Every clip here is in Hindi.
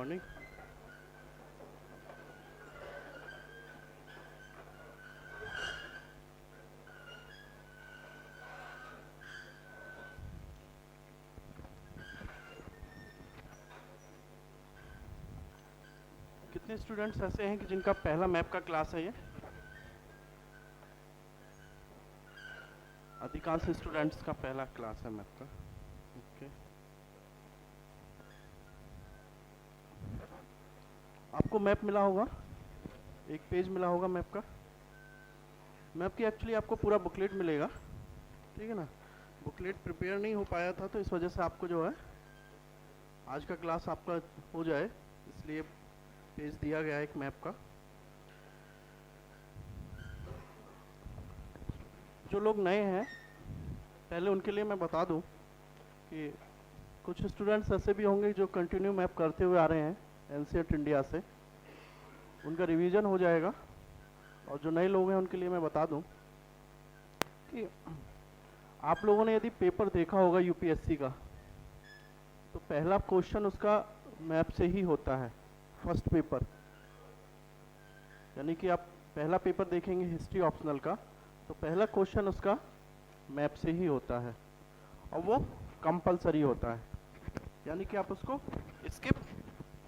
मॉर्निंग। कितने स्टूडेंट्स ऐसे हैं कि जिनका पहला मैप का क्लास है ये? अधिकांश स्टूडेंट्स का पहला क्लास है मैप का। ओके, आपको मैप मिला होगा, एक पेज मिला होगा मैप का। मैप की एक्चुअली आपको पूरा बुकलेट मिलेगा, ठीक है ना। बुकलेट प्रिपेयर नहीं हो पाया था तो इस वजह से आपको जो है आज का क्लास आपका हो जाए इसलिए पेज दिया गया है एक मैप का। जो लोग नए हैं पहले उनके लिए मैं बता दूं कि कुछ स्टूडेंट्स ऐसे भी होंगे जो कंटिन्यू मैप करते हुए आ रहे हैं एनसीईआरटी इंडिया से, उनका रिवीजन हो जाएगा। और जो नए लोग हैं उनके लिए मैं बता दूं कि आप लोगों ने यदि पेपर देखा होगा यूपीएससी का, तो पहला क्वेश्चन उसका मैप से ही होता है, फर्स्ट पेपर। यानी कि आप पहला पेपर देखेंगे हिस्ट्री ऑप्शनल का, तो पहला क्वेश्चन उसका मैप से ही होता है और वो कंपलसरी होता है, यानी कि आप उसको स्किप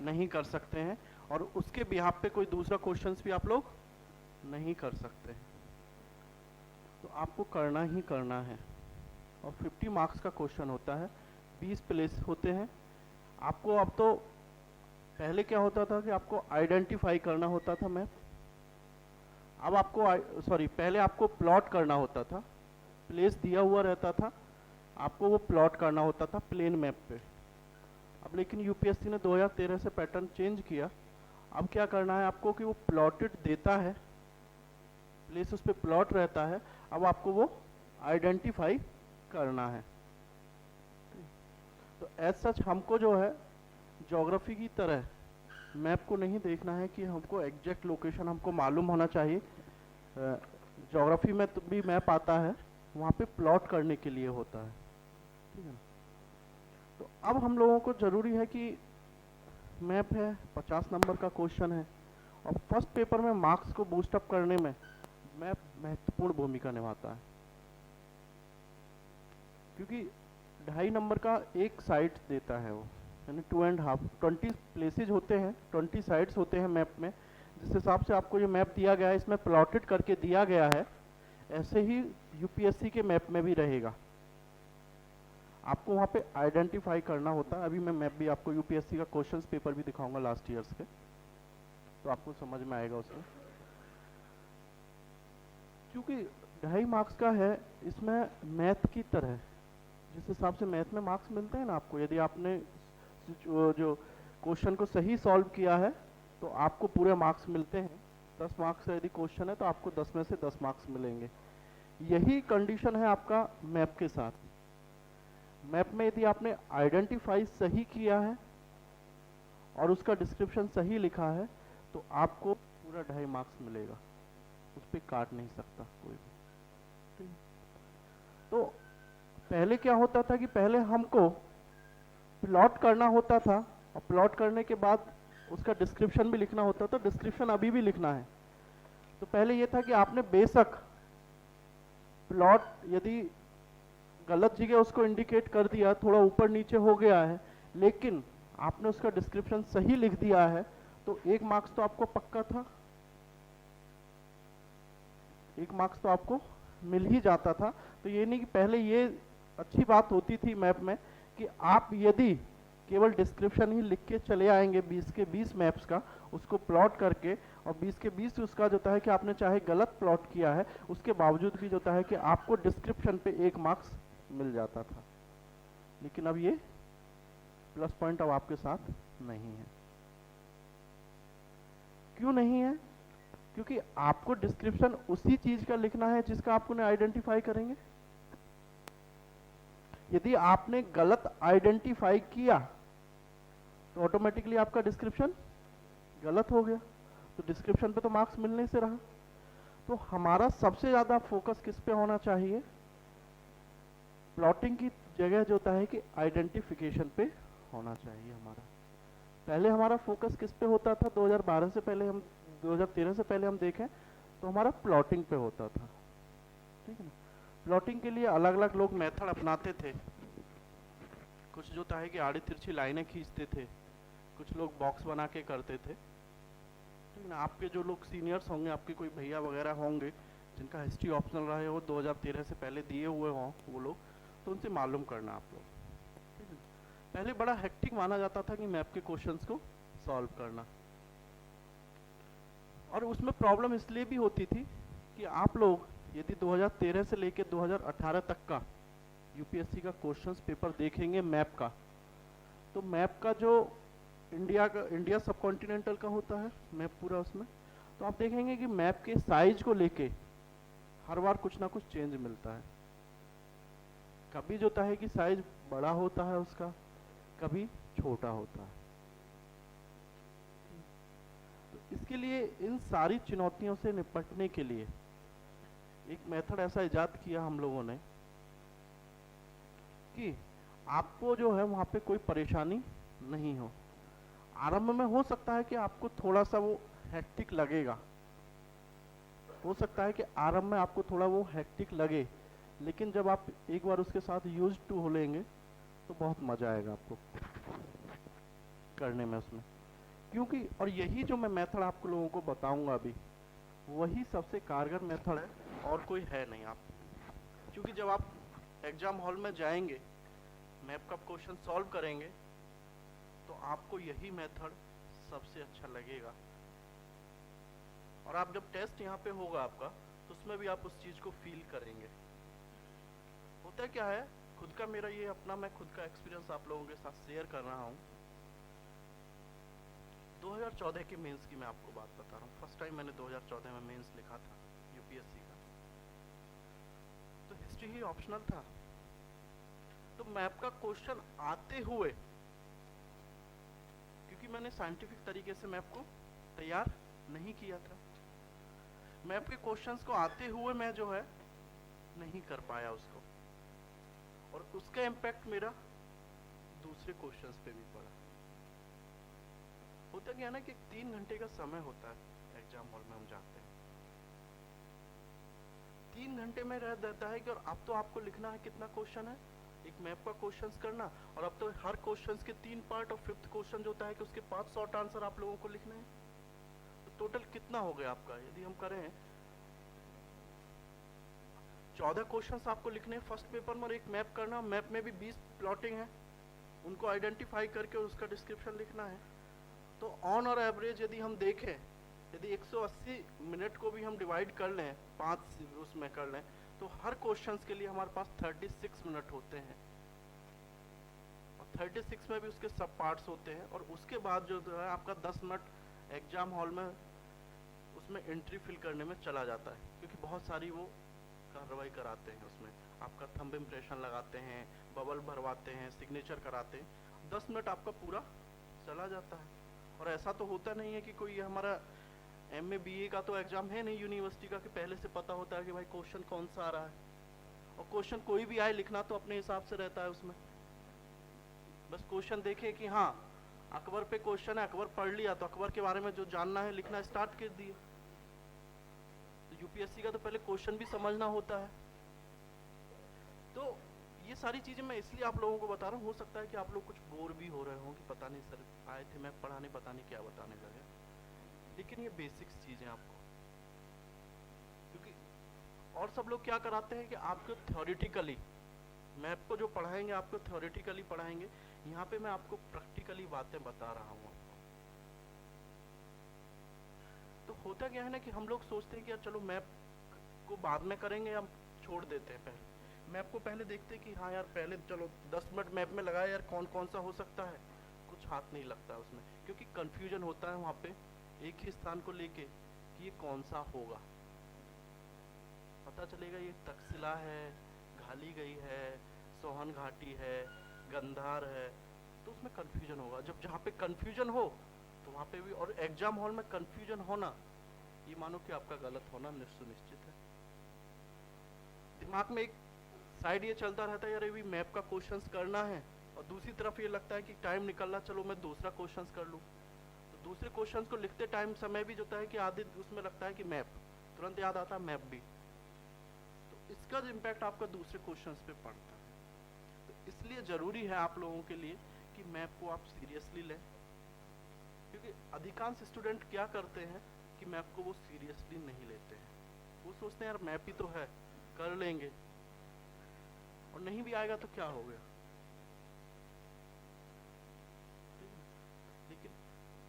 नहीं कर सकते हैं और उसके बिहाफ पे कोई दूसरा क्वेश्चंस भी आप लोग नहीं कर सकते हैं। तो आपको करना ही करना है। और 50 मार्क्स का क्वेश्चन होता है, 20 प्लेस होते हैं। आपको अब तो पहले क्या होता था कि आपको आइडेंटिफाई करना होता था मैप, अब आपको पहले आपको प्लॉट करना होता था, प्लेस दिया हुआ रहता था, आपको वो प्लॉट करना होता था प्लेन मैप पे। अब लेकिन यूपीएससी ने 2013 से पैटर्न चेंज किया, अब क्या करना है आपको कि वो प्लॉटेड देता है, प्लेस उस पर प्लॉट रहता है, अब आपको वो आइडेंटिफाई करना है। तो एज सच हमको जो है ज्योग्राफी की तरह मैप को नहीं देखना है कि हमको एग्जैक्ट लोकेशन हमको मालूम होना चाहिए। ज्योग्राफी में तो भी मैप आता है, वहाँ पे प्लॉट करने के लिए होता है, ठीक है ना। तो अब हम लोगों को ज़रूरी है कि मैप है, 50 नंबर का क्वेश्चन है और फर्स्ट पेपर में मार्क्स को बूस्ट अप करने में मैप महत्वपूर्ण भूमिका निभाता है, क्योंकि 2.5 नंबर का एक साइड देता है वो, यानी 2.5 20 प्लेसेज होते हैं, 20 साइड्स होते हैं मैप में। जिस हिसाब से आपको ये मैप दिया गया है इसमें प्लॉटेड करके दिया गया है, ऐसे ही यूपीएससी के मैप में भी रहेगा। आपको वहाँ पे आइडेंटिफाई करना होता है। अभी मैं मैप भी आपको यूपीएससी का क्वेश्चंस पेपर भी दिखाऊंगा लास्ट ईयर्स के, तो आपको समझ में आएगा उसमें। क्योंकि 2.5 मार्क्स का है, इसमें मैथ की तरह जिस हिसाब से मैथ में मार्क्स मिलते हैं ना आपको, यदि आपने जो क्वेश्चन को सही सॉल्व किया है तो आपको पूरे मार्क्स मिलते हैं। 10 मार्क्स यदि क्वेश्चन है तो आपको 10 में से 10 मार्क्स मिलेंगे। यही कंडीशन है आपका मैप के साथ। मैप में यदि आपने आइडेंटिफाई सही किया है और उसका डिस्क्रिप्शन सही लिखा है तो आपको पूरा 2.5 मार्क्स मिलेगा, उस पर काट नहीं सकता कोई भी, ठीक। तो पहले क्या होता था कि पहले हमको प्लॉट करना होता था और प्लॉट करने के बाद उसका डिस्क्रिप्शन भी लिखना होता था। डिस्क्रिप्शन अभी भी लिखना है। तो पहले ये था कि आपने बेशक प्लॉट यदि गलत जगह उसको इंडिकेट कर दिया, थोड़ा ऊपर नीचे हो गया है, लेकिन आपने उसका डिस्क्रिप्शन सही लिख दिया है तो 1 मार्क्स तो आपको पक्का था, 1 मार्क्स तो आपको मिल ही जाता था। तो ये नहीं कि पहले ये अच्छी बात होती थी मैप में कि आप यदि केवल डिस्क्रिप्शन ही लिख के चले आएंगे 20 के 20 मैप्स का, उसको प्लॉट करके, और 20 के 20 उसका जो है कि आपने चाहे गलत प्लॉट किया है उसके बावजूद भी जो है कि आपको डिस्क्रिप्शन पे 1 मार्क्स मिल जाता था। लेकिन अब ये प्लस पॉइंट अब आपके साथ नहीं है। क्यों नहीं है? क्योंकि आपको डिस्क्रिप्शन उसी चीज का लिखना है जिसका आपको आइडेंटिफाई करेंगे। यदि आपने गलत आइडेंटिफाई किया तो ऑटोमेटिकली आपका डिस्क्रिप्शन गलत हो गया, तो डिस्क्रिप्शन पे तो मार्क्स मिलने से रहा। तो हमारा सबसे ज्यादा फोकस किस पे होना चाहिए? प्लॉटिंग की जगह जो होता है कि आइडेंटिफिकेशन पे होना चाहिए हमारा। पहले हमारा फोकस किस पे होता था, 2012 से पहले हम 2013 से पहले हम देखें तो हमारा प्लॉटिंग पे होता था, ठीक है ना। प्लॉटिंग के लिए अलग अलग लोग मेथड अपनाते थे। कुछ जो था है कि आड़ी तिरछी लाइनें खींचते थे, कुछ लोग बॉक्स बना के करते थे, ठीक है ना। आपके जो लोग सीनियर्स होंगे, आपके कोई भैया वगैरह होंगे जिनका हिस्ट्री ऑप्शनल रहे हो, 2013 से पहले दिए हुए हों वो लोग, तो उनसे मालूम करना आप लोग, ठीक है। पहले बड़ा हेक्टिक माना जाता था कि मैप के क्वेश्चंस को सॉल्व करना, और उसमें प्रॉब्लम इसलिए भी होती थी कि आप लोग यदि 2013 से लेकर 2018 तक का यूपीएससी का क्वेश्चंस पेपर देखेंगे मैप का, तो मैप का जो इंडिया सब कॉन्टिनेंटल का होता है मैप पूरा, उसमें तो आप देखेंगे कि मैप के साइज को लेके हर बार कुछ ना कुछ चेंज मिलता है। कभी जो होता है कि साइज बड़ा होता है उसका, कभी छोटा होता है। तो इसके लिए इन सारी चुनौतियों से निपटने के लिए एक मेथड ऐसा इजाद किया हम लोगों ने कि आपको जो है वहाँ पे कोई परेशानी नहीं हो। आरंभ में हो सकता है कि आपको थोड़ा सा वो हेक्टिक लगेगा, हो सकता है कि आरंभ में आपको थोड़ा वो हेक्टिक लगे, लेकिन जब आप एक बार उसके साथ यूज टू हो लेंगे तो बहुत मजा आएगा आपको करने में उसमें। क्योंकि और यही जो मैं मेथड आपको लोगों को बताऊंगा अभी, वही सबसे कारगर मेथड है और कोई है नहीं। आप क्योंकि जब आप एग्जाम हॉल में जाएंगे, मैप का क्वेश्चन सॉल्व करेंगे, तो आपको यही मेथड सबसे अच्छा लगेगा। और आप जब टेस्ट यहाँ पे होगा आपका, तो उसमें भी आप उस चीज़ को फील करेंगे। होता क्या है, खुद का मेरा ये अपना मैं खुद का एक्सपीरियंस आप लोगों के साथ शेयर कर रहा हूँ। 2014 के मेंस की मैं आपको बात बता रहा हूँ। फर्स्ट टाइम मैंने 2014 में मेंस लिखा था यूपीएससी का, तो हिस्ट्री ही ऑप्शनल था। तो मैप का क्वेश्चन आते हुए, क्योंकि मैंने साइंटिफिक तरीके से मैप को तैयार नहीं किया था, मैप के क्वेश्चंस को आते हुए मैं जो है नहीं कर पाया उसको, और उसका इम्पैक्ट मेरा दूसरे क्वेश्चंस पे भी पड़ा। होता क्या है ना कि 3 घंटे का समय होता है एग्जाम हॉल में हम जाते हैं, 3 घंटे में रह जाता है कि और अब तो आपको लिखना है कितना क्वेश्चन है, एक मैप का क्वेश्चन करना, और अब तो हर क्वेश्चन के 3 पार्ट और 5th क्वेश्चन जो होता है कि उसके 5 शॉर्ट आंसर आप लोगों को लिखने हैं। तो टोटल कितना हो गया आपका, यदि हम करें 14 क्वेश्चंस आपको लिखने हैं फर्स्ट पेपर में, और एक मैप करना, मैप में भी 20 प्लॉटिंग है, उनको आइडेंटिफाई करके उसका डिस्क्रिप्शन लिखना है। तो ऑन और एवरेज यदि हम देखें, यदि 180 मिनट को भी हम डिवाइड कर लें, 5 उसमें कर लें, तो हर क्वेश्चंस के लिए हमारे पास 36 मिनट होते हैं, और 36 में भी उसके सब पार्ट्स होते हैं। और उसके बाद जो है आपका 10 मिनट एग्जाम हॉल में उसमें एंट्री फिल करने में चला जाता है, क्योंकि बहुत सारी वो कार्रवाई कराते हैं उसमें, आपका थंब इम्प्रेशन लगाते हैं, बबल भरवाते हैं, सिग्नेचर कराते हैं, 10 मिनट आपका पूरा चला जाता है। और ऐसा तो होता नहीं है कि कोई हमारा MA BA का तो एग्जाम है नहीं यूनिवर्सिटी का कि पहले से पता होता है कि भाई क्वेश्चन कौन सा आ रहा है, और क्वेश्चन कोई भी आए लिखना तो अपने हिसाब से रहता है उसमें। बस क्वेश्चन देखे कि हाँ अकबर पे क्वेश्चन है, अकबर पढ़ लिया, तो अकबर के बारे में जो जानना है लिखना स्टार्ट कर दिए। तो यूपीएससी का तो पहले क्वेश्चन भी समझना होता है। तो ये सारी चीजें मैं इसलिए आप लोगों को बता रहा हूँ। हो सकता है कि आप लोग कुछ बोर भी हो रहे हो कि पता नहीं सर आए थे मैं पढ़ाने, पता नहीं क्या बताने लगे, लेकिन ये बेसिक्स चीजें आपको, क्योंकि और सब लोग क्या कराते हैं कि आपको थ्योरेटिकली मैप को जो पढ़ाएंगे आपको थ्योरेटिकली पढ़ाएंगे, यहाँ पे मैं आपको प्रैक्टिकली बातें बता रहा हूँ आपको। तो होता क्या है ना कि हम लोग सोचते हैं कि यार चलो मैप को बाद में करेंगे, हम छोड़ देते हैं। पहले मैप को पहले देखते हैं कि हाँ यार पहले चलो 10 मिनट मैप में लगाया यार, कौन कौन सा हो सकता है, कुछ हाथ नहीं लगता उसमें, क्योंकि कंफ्यूजन होता है वहाँ पे एक ही स्थान को लेके कि ये कौन सा होगा। पता चलेगा ये तक्षशिला है, घाली गई है, सोहन घाटी है, गंधार है, तो उसमें कंफ्यूजन होगा। जब जहाँ पे कंफ्यूजन हो तो वहाँ पे भी, और एग्जाम हॉल में कंफ्यूजन होना ये मानो कि आपका गलत होना सुनिश्चित है। दिमाग में एक साइड ये चलता रहता है यार अभी मैप का क्वेश्चंस करना है, और दूसरी तरफ ये लगता है कि टाइम निकल रहा, चलो मैं दूसरा क्वेश्चन कर लूँ। तो दूसरे क्वेश्चन को लिखते टाइम समय भी होता है कि आधे उसमें लगता है कि मैप, तुरंत याद आता है मैप भी। तो इसका जो इम्पैक्ट आपका दूसरे क्वेश्चन पे पड़ता है। तो इसलिए ज़रूरी है आप लोगों के लिए कि मैप को आप सीरियसली लें, क्योंकि अधिकांश स्टूडेंट क्या करते हैं कि मैप को वो सीरियसली नहीं लेते हैं। वो सोचते हैं यार मैप ही तो है, कर लेंगे, और नहीं भी आएगा तो क्या हो गया। लेकिन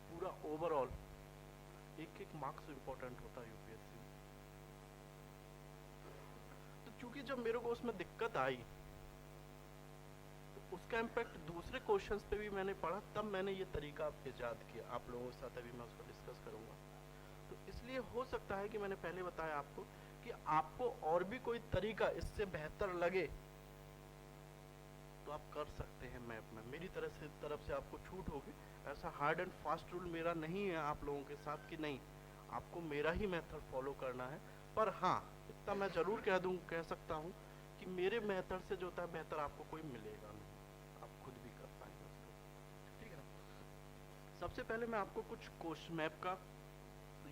पूरा ओवरऑल एक एक मार्क्स इम्पोर्टेंट होता है यूपीएससी में। तो चूंकि जब मेरे को उसमें दिक्कत आई तो उसका इम्पैक्ट दूसरे क्वेश्चंस पे भी मैंने पढ़ा, तब मैंने ये तरीका ईजाद किया आप लोगों के साथ, अभी मैं उसको डिस्कस करूंगा। तो इसलिए हो सकता है कि मैंने पहले बताया आपको कि आपको और भी कोई तरीका इससे बेहतर लगे तो आप कर सकते हैं मैप में। मेरी तरफ से आपको छूट होगी, ऐसा हार्ड एंड फास्ट रूल मेरा नहीं है आप लोगों के साथ कि नहीं आपको मेरा ही मेथड फॉलो करना है। पर हाँ, इतना मैं ज़रूर कह सकता हूँ कि मेरे मेथड से जो होता है बेहतर आपको कोई मिलेगा नहीं, आप खुद भी कर पाएंगे उसको। ठीक है ना। सबसे पहले मैं आपको कुछ क्वेश्चन मैप का,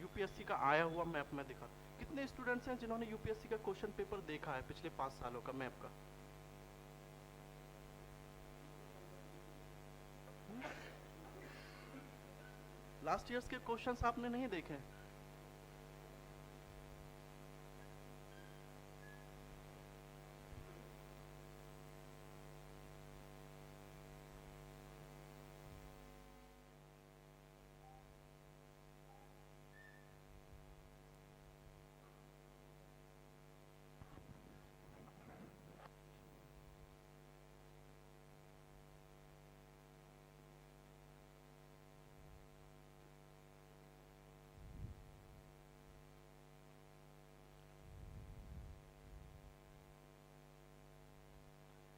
यूपीएससी का आया हुआ मैप में दिखा। कितने स्टूडेंट्स हैं जिन्होंने यूपीएससी का क्वेश्चन पेपर देखा है पिछले 5 सालों का मैप का? लास्ट ईयर्स के क्वेश्चंस आपने नहीं देखे?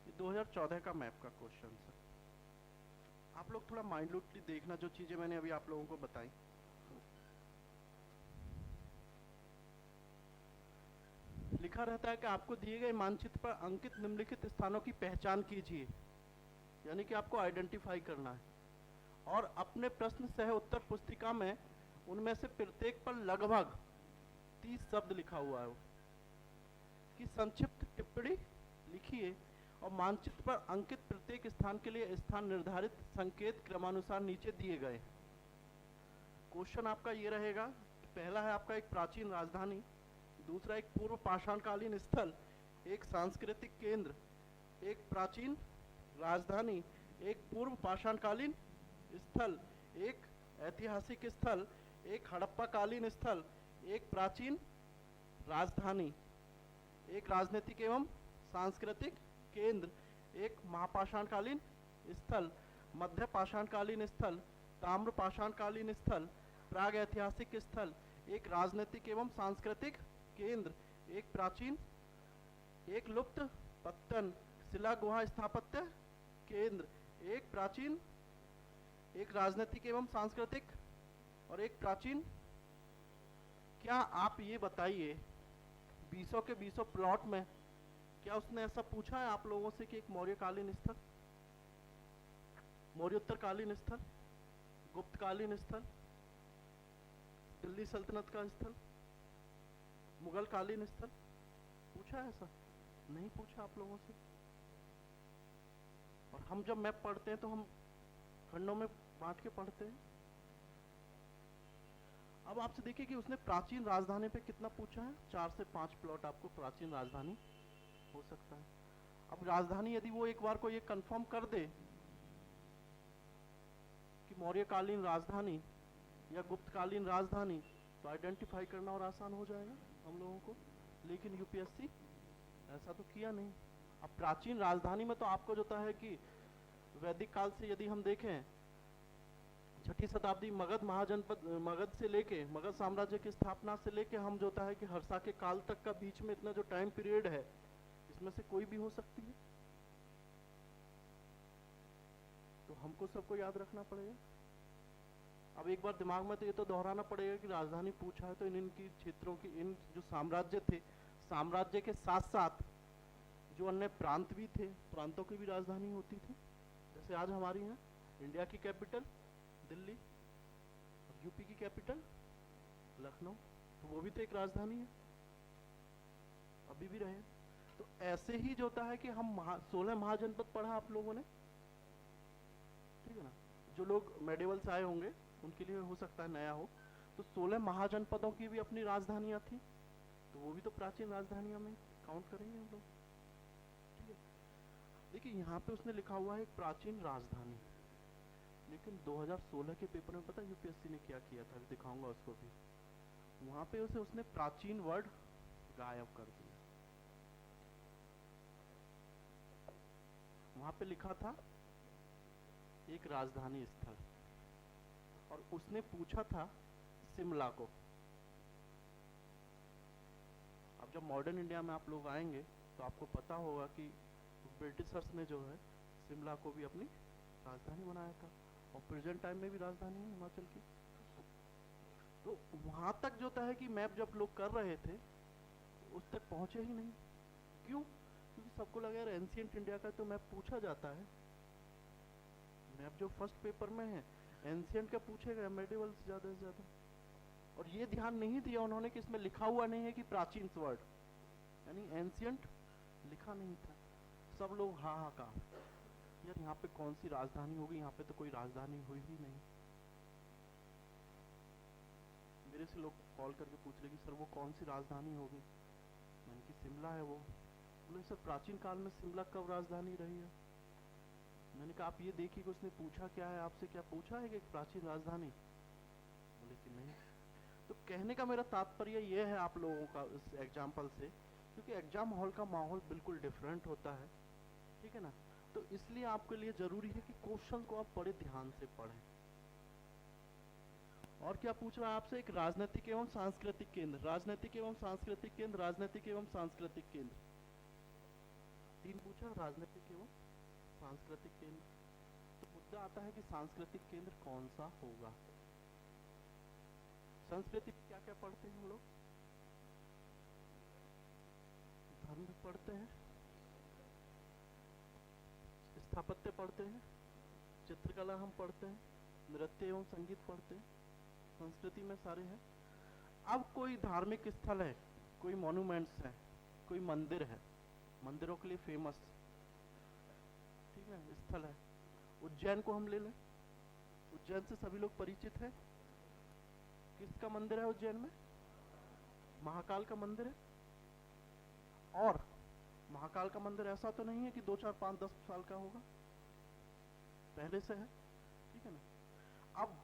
ये 2014 का मैप का क्वेश्चन है। आप लोग थोड़ा माइंडली देखना जो चीजें मैंने अभी आप लोगों को बताई। लिखा रहता है कि आपको दिए गए मानचित्र पर अंकित निम्नलिखित स्थानों की पहचान कीजिए, यानी कि आपको आइडेंटिफाई करना है, और अपने प्रश्न सह उत्तर पुस्तिका में उनमें से प्रत्येक पर लगभग 30 शब्द लिखा हुआ है कि संक्षिप्त टिप्पणी लिखिए, और मानचित्र पर अंकित प्रत्येक स्थान के लिए स्थान निर्धारित संकेत क्रमानुसार नीचे दिए गए। क्वेश्चन आपका ये रहेगा, पहला है आपका एक प्राचीन राजधानी, दूसरा एक पूर्व पाषाणकालीन स्थल, एक सांस्कृतिक केंद्र, एक प्राचीन राजधानी, एक पूर्व पाषाणकालीन स्थल, एक ऐतिहासिक स्थल, एक हड़प्पा कालीन स्थल, एक प्राचीन राजधानी, एक राजनीतिक एवं सांस्कृतिक केंद्र, एक महापाषाणकालीन स्थल, मध्य पाषाणकालीन स्थल, ताम्र पाषाणकालीन स्थल, प्राग ऐतिहासिक स्थल, एक राजनीतिक एवं सांस्कृतिक केंद्र, एक प्राचीन, एक लुप्त पत्तन शिला गुहा स्थापत्य केंद्र, एक प्राचीन, एक राजनीतिक एवं सांस्कृतिक, और एक प्राचीन। क्या आप ये बताइए 20 के 20 प्लॉट में क्या उसने ऐसा पूछा है आप लोगों से कि एक मौर्यकालीन स्थल, मौर्योत्तरकालीन स्थल, गुप्तकालीन स्थल, दिल्ली सल्तनत का स्थल, मुगल कालीन स्थल, पूछा है ऐसा? नहीं पूछा आप लोगों से। और हम जब मैप पढ़ते हैं तो हम खंडों में बांट के पढ़ते हैं। अब आपसे देखिए कि उसने प्राचीन राजधानी पे कितना पूछा है, 4 से 5 प्लॉट आपको प्राचीन राजधानी हो सकता है। अब राजधानी यदि वो एक बार को ये कंफर्म कर दे कि मौर्यकालीन राजधानी या गुप्तकालीन राजधानी, तो आइडेंटिफाई करना और आसान हो जाएगा हम लोगों को। लेकिन यूपीएससी ऐसा तो किया नहीं। अब प्राचीन राजधानी में तो आपको जो होता है कि वैदिक काल से यदि हम देखें, 6ठी शताब्दी मगध महाजनपद, मगध से लेके मगध साम्राज्य की स्थापना से लेके हम जो होता है कि हर्षा के काल तक का बीच में इतना जो टाइम पीरियड है, इसमें से कोई भी हो सकती है। तो हमको सबको याद रखना पड़ेगा। अब एक बार दिमाग में तो ये तो दोहराना पड़ेगा कि राजधानी पूछा है तो इनकी क्षेत्रों की, इन जो साम्राज्य थे, साम्राज्य के साथ साथ जो अन्य प्रांत भी थे, प्रांतों की भी राजधानी होती थी। जैसे आज हमारी है इंडिया की कैपिटल दिल्ली और यूपी की कैपिटल लखनऊ, तो वो भी तो एक राजधानी है, अभी भी रहे। तो ऐसे ही जो होता है कि हम 16 महाजनपद पढ़ा आप लोगों ने, ठीक है ना। जो लोग मेडिवल से आए होंगे उनके लिए हो सकता है नया हो, तो 16 महाजनपदों की भी अपनी राजधानियां थी, तो वो भी तो प्राचीन राजधानियों में काउंट करेंगे हम लोग, ठीक है। देखिए यहाँ पे उसने लिखा हुआ है एक प्राचीन राजधानी, लेकिन 2016 के पेपर में पता यूपीएससी ने क्या किया था, दिखाऊंगा उसको भी। वहां पे उसने प्राचीन वर्ड गायब कर दिया। वहां पे लिखा था एक राजधानी स्थल, और उसने पूछा था शिमला को। अब जब मॉडर्न इंडिया में आप लोग आएंगे तो आपको पता होगा कि ब्रिटिशर्स ने जो है शिमला को भी अपनी राजधानी बनाया था, और प्रेजेंट टाइम में भी राजधानी है हिमाचल की। तो वहां तक जो है कि मैप जब लोग कर रहे थे उस तक पहुंचे ही नहीं। क्यों? क्योंकि सबको लगा यार एंशिएंट इंडिया का तो मैप पूछा जाता है, मैप जो फर्स्ट पेपर में है एंशिएंट का पूछेगा, मेडिवल से ज्यादा। और ये ध्यान नहीं दिया उन्होंने कि इसमें लिखा हुआ नहीं है कि प्राचीन वर्ड, यानी एंशिएंट लिखा नहीं था। सब लोग हाँ का यार यहाँ पे कौन सी राजधानी होगी, यहाँ पे तो कोई राजधानी हुई ही नहीं। मेरे से लोग कॉल करके पूछ रहे कि सर वो कौन सी राजधानी होगी, मैंने कि शिमला है वो। बोले सर प्राचीन काल में शिमला कब राजधानी रही है? मैंने कहा आप ये देखिए कि उसने पूछा क्या है आपसे, क्या पूछा है कि प्राचीन राजधानी? बोले कि नहीं। तो कहने का मेरा तात्पर्य ये है आप लोगों का इस एग्जाम्पल से, क्योंकि एग्जाम हॉल का माहौल बिल्कुल डिफरेंट होता है, ठीक है ना। तो इसलिए आपके लिए जरूरी है कि क्वेश्चन को आप बड़े ध्यान से पढ़ें। और क्या पूछ रहा है आपसे? एक राजनीतिक एवं सांस्कृतिक केंद्र, राजनीतिक एवं सांस्कृतिक केंद्र, राजनीतिक एवं सांस्कृतिक केंद्र, 3 पूछा, राजनीतिक एवं सांस्कृतिक केंद्र। तो मुद्दा आता है कि सांस्कृतिक केंद्र कौन सा होगा। संस्कृति क्या क्या पढ़ते हैं हम लोग? धर्म पढ़ते हैं, स्थापत्य पढ़ते हैं, चित्रकला हम पढ़ते हैं, नृत्य एवं संगीत पढ़ते हैं, संस्कृति में सारे हैं। अब कोई धार्मिक स्थल है, कोई मॉन्यूमेंट्स है, कोई मंदिर है, मंदिरों के लिए फेमस, ठीक है, स्थल है। उज्जैन को हम ले लें, उज्जैन से सभी लोग परिचित है। किसका मंदिर है उज्जैन में? महाकाल का मंदिर है। और महाकाल का मंदिर ऐसा तो नहीं है कि 2 4 5 10 साल का होगा, पहले से है, ठीक है ना। अब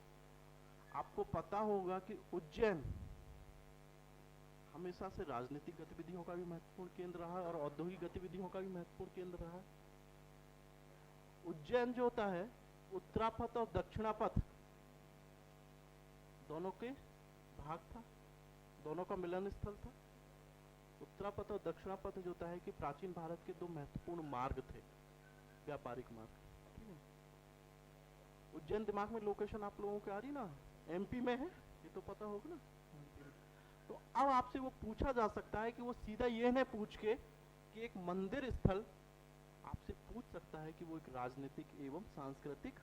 आपको पता होगा कि उज्जैन हमेशा से राजनीतिक गतिविधियों का भी महत्वपूर्ण केंद्र रहा है और औद्योगिक गतिविधियों का भी महत्वपूर्ण केंद्र रहा है। उज्जैन जो होता है उत्तरापथ और दक्षिणापथ दोनों के भाग था, दोनों का मिलन स्थल था। उत्तरापथ और दक्षिणापथ जो होता है कि प्राचीन भारत के 2 महत्वपूर्ण मार्ग थे, व्यापारिक मार्ग, ठीक है। उज्जैन दिमाग में लोकेशन आप लोगों को आ रही ना, एमपी में है, ये तो पता होगा ना। तो अब आपसे वो पूछा जा सकता है कि वो सीधा ये न पूछ के कि एक मंदिर स्थल, आपसे पूछ सकता है कि वो एक राजनीतिक एवं सांस्कृतिक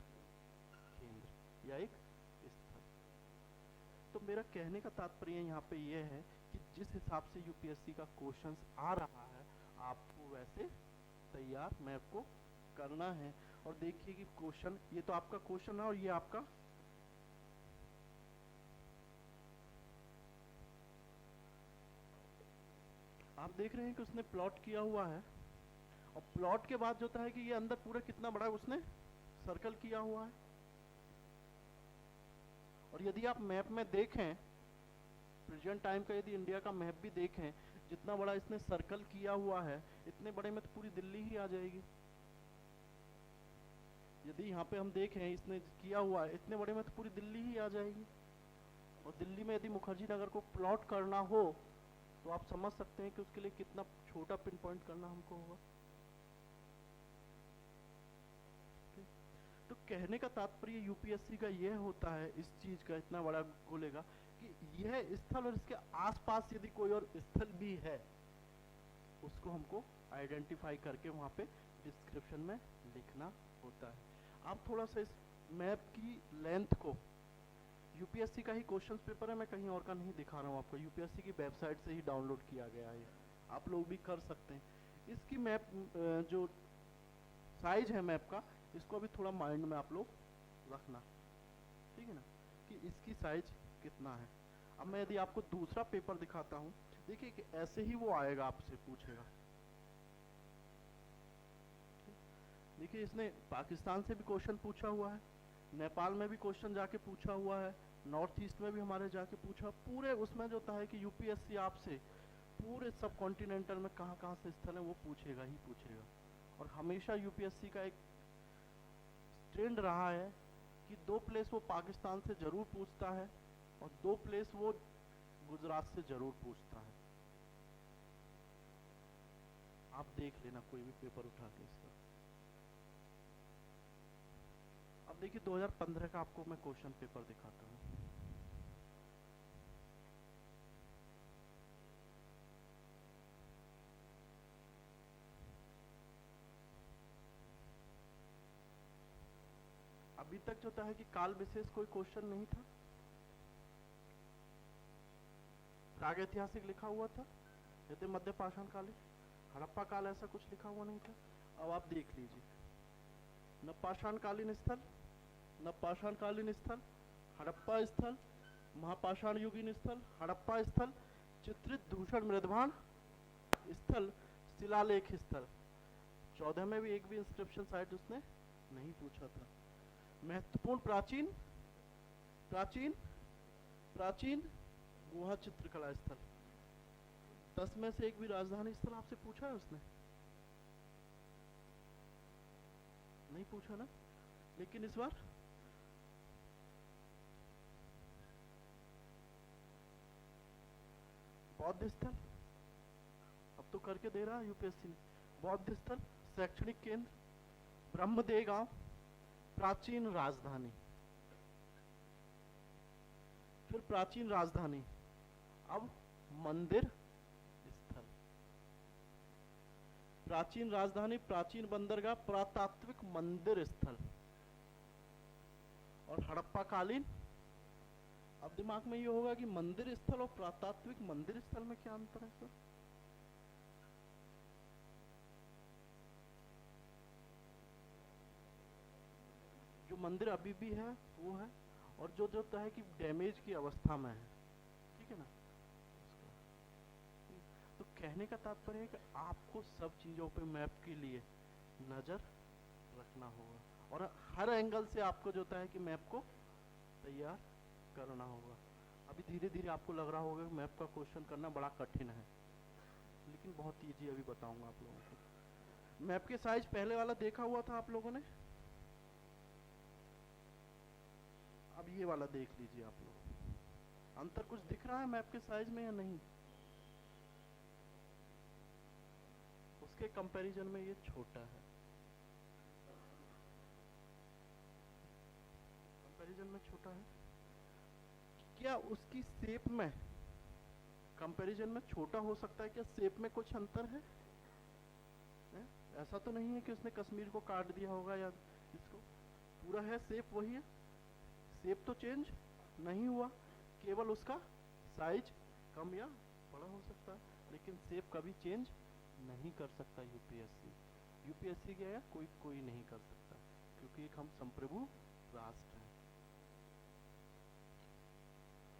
केंद्र या एक स्थल। तो मेरा कहने का तात्पर्य यहाँ पे ये है कि जिस हिसाब से यूपीएससी का क्वेश्चंस आ रहा है आपको वैसे तैयार मैप को करना है। और देखिए कि क्वेश्चन, ये तो आपका क्वेश्चन है और ये आपका आप देख रहे हैं कि उसने प्लॉट किया हुआ है, और प्लॉट के बाद जो होता है कि ये अंदर पूरा कितना बड़ा उसने सर्कल किया हुआ है। और यदि आप मैप में देखें प्रेजेंट टाइम का, यदि इंडिया का मैप भी देखें, जितना बड़ा इसने सर्कल किया हुआ है इतने बड़े में तो पूरी दिल्ली ही आ जाएगी। यदि यहाँ पे हम देखें इसने किया हुआ है इतने बड़े में तो पूरी दिल्ली ही आ जाएगी। और दिल्ली में यदि मुखर्जी नगर को प्लॉट करना हो तो आप समझ सकते हैं कि उसके लिए कितना छोटा पिन पॉइंट करना हमको होगा। तो कहने का तात्पर्य यूपीएससी का यह होता है, इस चीज का इतना बड़ा खोलेगा कि यह स्थल और इसके आसपास यदि कोई और स्थल भी है उसको हमको आइडेंटिफाई करके वहां पे डिस्क्रिप्शन में लिखना होता है। आप थोड़ा सा इस मैप की लेंथ को, यूपीएससी का ही क्वेश्चन पेपर है, मैं कहीं और का नहीं दिखा रहा हूँ आपको, यूपीएससी की वेबसाइट से ही डाउनलोड किया गया है, आप लोग भी कर सकते हैं। इसकी मैप जो साइज है मैप का, इसको अभी थोड़ा माइंड में आप लोग रखना, ठीक है ना, कि इसकी साइज कितना है। अब मैं यदि आपको दूसरा पेपर दिखाता हूँ, देखिए कि ऐसे ही वो आएगा, आपसे पूछेगा। देखिए इसने पाकिस्तान से भी क्वेश्चन पूछा हुआ है, नेपाल में भी क्वेश्चन जाके पूछा हुआ है, नॉर्थ ईस्ट में भी हमारे जाके पूछा, पूरे उसमें जो होता है कि यूपीएससी आपसे पूरे सब कॉन्टिनेंटल में कहाँ कहाँ से स्थल है वो पूछेगा ही पूछेगा। और हमेशा यूपीएससी का एक ट्रेंड रहा है कि 2 प्लेस वो पाकिस्तान से ज़रूर पूछता है और 2 प्लेस वो गुजरात से ज़रूर पूछता है। आप देख लेना कोई भी पेपर उठा के इसका। अब देखिए 2015 का आपको मैं क्वेश्चन पेपर दिखाता हूँ। अभी तक जो होता है कि काल विशेष कोई क्वेश्चन नहीं था, प्राग ऐतिहासिक लिखा हुआ था, यदि मध्य पाषाण कालीन, हड़प्पा काल ऐसा कुछ लिखा हुआ नहीं था। अब आप देख लीजिए, न पाषाण कालीन स्थल, न पाषाण कालीन स्थल, हड़प्पा स्थल, महापाषाण युगीन स्थल, हड़प्पा स्थल, चित्रित दूषण मृदभान स्थल, शिलालेख स्थल। 14 में भी एक भी इंस्क्रिप्शन साइट उसने नहीं पूछा था। महत्वपूर्ण प्राचीन प्राचीन प्राचीन गुहा चित्रकला स्थल, 10 में से एक भी राजधानी स्थल आपसे पूछा है उसने? नहीं पूछा ना। लेकिन इस बार बौद्ध स्थल, अब तो करके दे रहा है यूपीएससी ने। बौद्ध स्थल, शैक्षणिक केंद्र, ब्रह्मदेव गांव, प्राचीन राजधानी, फिर प्राचीन राजधानी, अब मंदिर स्थल, प्राचीन राजधानी, प्राचीन बंदरगाह, पुरातात्विक मंदिर स्थल और हड़प्पा कालीन। अब दिमाग में ये होगा कि मंदिर स्थल और पुरातात्विक मंदिर स्थल में क्या अंतर है सर? जो मंदिर अभी भी है वो है, और जो जो है कि डैमेज की अवस्था में है, ठीक है ना। तो कहने का तात्पर्य है कि आपको सब चीज़ों पे मैप के लिए नज़र रखना होगा और हर एंगल से आपको जो है कि मैप को तैयार करना होगा। अभी धीरे धीरे आपको लग रहा होगा कि मैप का क्वेश्चन करना बड़ा कठिन है, लेकिन बहुत ईजी अभी बताऊंगा आप लोगों को। मैप के साइज पहले वाला देखा हुआ था आप लोगों ने, अब ये वाला देख लीजिए आप लोग। अंतर कुछ दिख रहा है मैप के साइज में या नहीं? उसके कंपैरिजन में ये छोटा है, कंपैरिजन में छोटा है। क्या उसकी शेप में कंपैरिजन में छोटा हो सकता है? क्या शेप में कुछ अंतर है? ऐसा तो नहीं है कि उसने कश्मीर को काट दिया होगा या इसको, पूरा है शेप वही है, शेप तो चेंज नहीं हुआ, केवल उसका साइज कम या बड़ा हो सकता है, लेकिन शेप कभी चेंज नहीं कर सकता यूपीएससी। यूपीएससी क्या है, कोई कोई नहीं कर सकता, क्योंकि एक हम संप्रभु राष्ट्र हैं।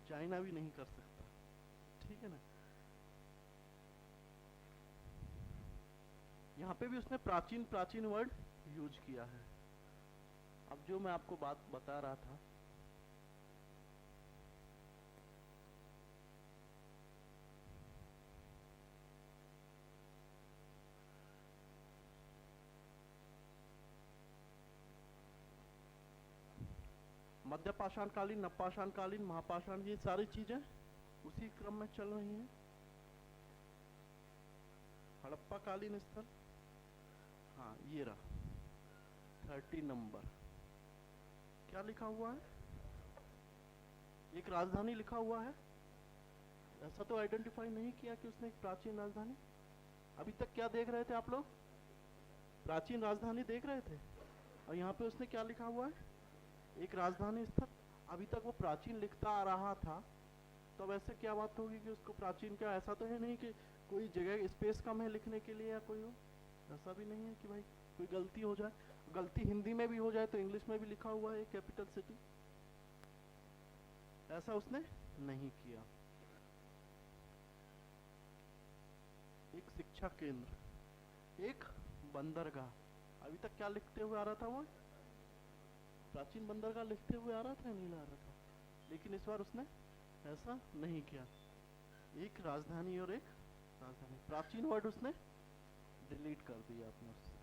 चाइना भी नहीं कर सकता, ठीक है ना। यहाँ पे भी उसने प्राचीन प्राचीन वर्ड यूज किया है। अब जो मैं आपको बात बता रहा था, मध्य पाषाण कालीन, नवपाषाण कालीन, महापाषाण, ये सारी चीजें उसी क्रम में चल रही हैं। हड़प्पा कालीन स्थल, हाँ ये रहा 30 नंबर। क्या लिखा हुआ है? एक राजधानी लिखा हुआ है, ऐसा तो आइडेंटिफाई नहीं किया कि उसने एक प्राचीन राजधानी। अभी तक क्या देख रहे थे आप लोग? प्राचीन राजधानी देख रहे थे। और यहाँ पे उसने क्या लिखा हुआ है, एक राजधानी स्थल। अभी तक वो प्राचीन लिखता आ रहा था, तो अब ऐसे क्या बात होगी कि उसको प्राचीन, क्या ऐसा तो है नहीं कि कोई जगह स्पेस कम है लिखने के लिए या कोई हो, ऐसा भी नहीं है कि भाई कोई गलती हो जाए। गलती हिंदी में भी हो जाए तो इंग्लिश में भी लिखा हुआ है कैपिटल सिटी, ऐसा उसने नहीं किया। एक शिक्षा केंद्र, एक बंदरगाह, अभी तक क्या लिखते हुए आ रहा था वो, प्राचीन बंदरगाह लिखते हुए आ रहा था, नहीं आ रहा था, लेकिन इस बार उसने ऐसा नहीं किया। एक राजधानी और एक राजधानी, प्राचीन वर्ड उसने डिलीट कर दिया अपने उससे।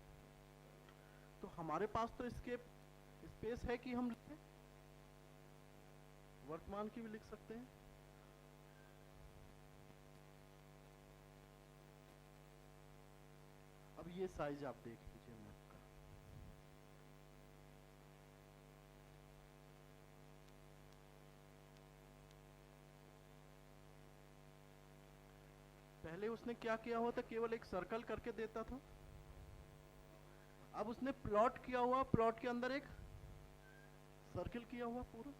तो हमारे पास तो इसके स्पेस है कि हम लिखें, वर्तमान की भी लिख सकते हैं। अब ये साइज आप देख लीजिए मैप का, पहले उसने क्या किया हुआ था, केवल एक सर्कल करके देता था। अब उसने प्लॉट किया हुआ, प्लॉट के अंदर एक सर्किल किया हुआ, पूरा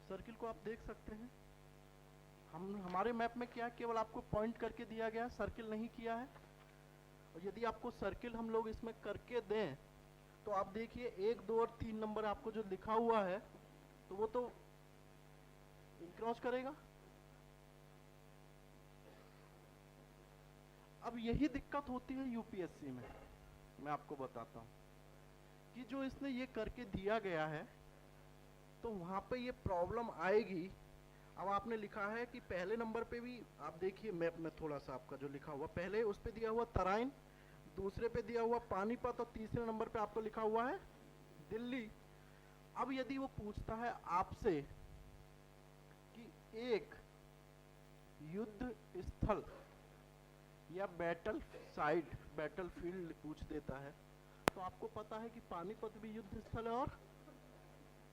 सर्किल को आप देख सकते हैं। हमारे मैप में क्या, केवल आपको पॉइंट करके दिया गया, सर्किल नहीं किया है। और यदि आपको सर्किल हम लोग इसमें करके दें तो आप देखिए 1, 2 और 3 नंबर आपको जो लिखा हुआ है तो वो तो इनक्रॉस करेगा। अब यही दिक्कत होती है यूपीएससी में, मैं आपको बताता हूँ कि जो इसने ये करके दिया गया है तो वहां पे ये प्रॉब्लम आएगी। अब आपने लिखा है कि पहले नंबर पे भी आप देखिए मैप में थोड़ा सा आपका जो लिखा हुआ, पहले उस पे दिया हुआ तराइन, दूसरे पे दिया हुआ पानीपत और तीसरे नंबर पे आपको लिखा हुआ है दिल्ली। अब यदि वो पूछता है आपसे कि एक युद्ध स्थल या बैटल साइड, बैटल फील्ड पूछ देता है, तो आपको पता है कि पानीपत भी युद्ध स्थल है और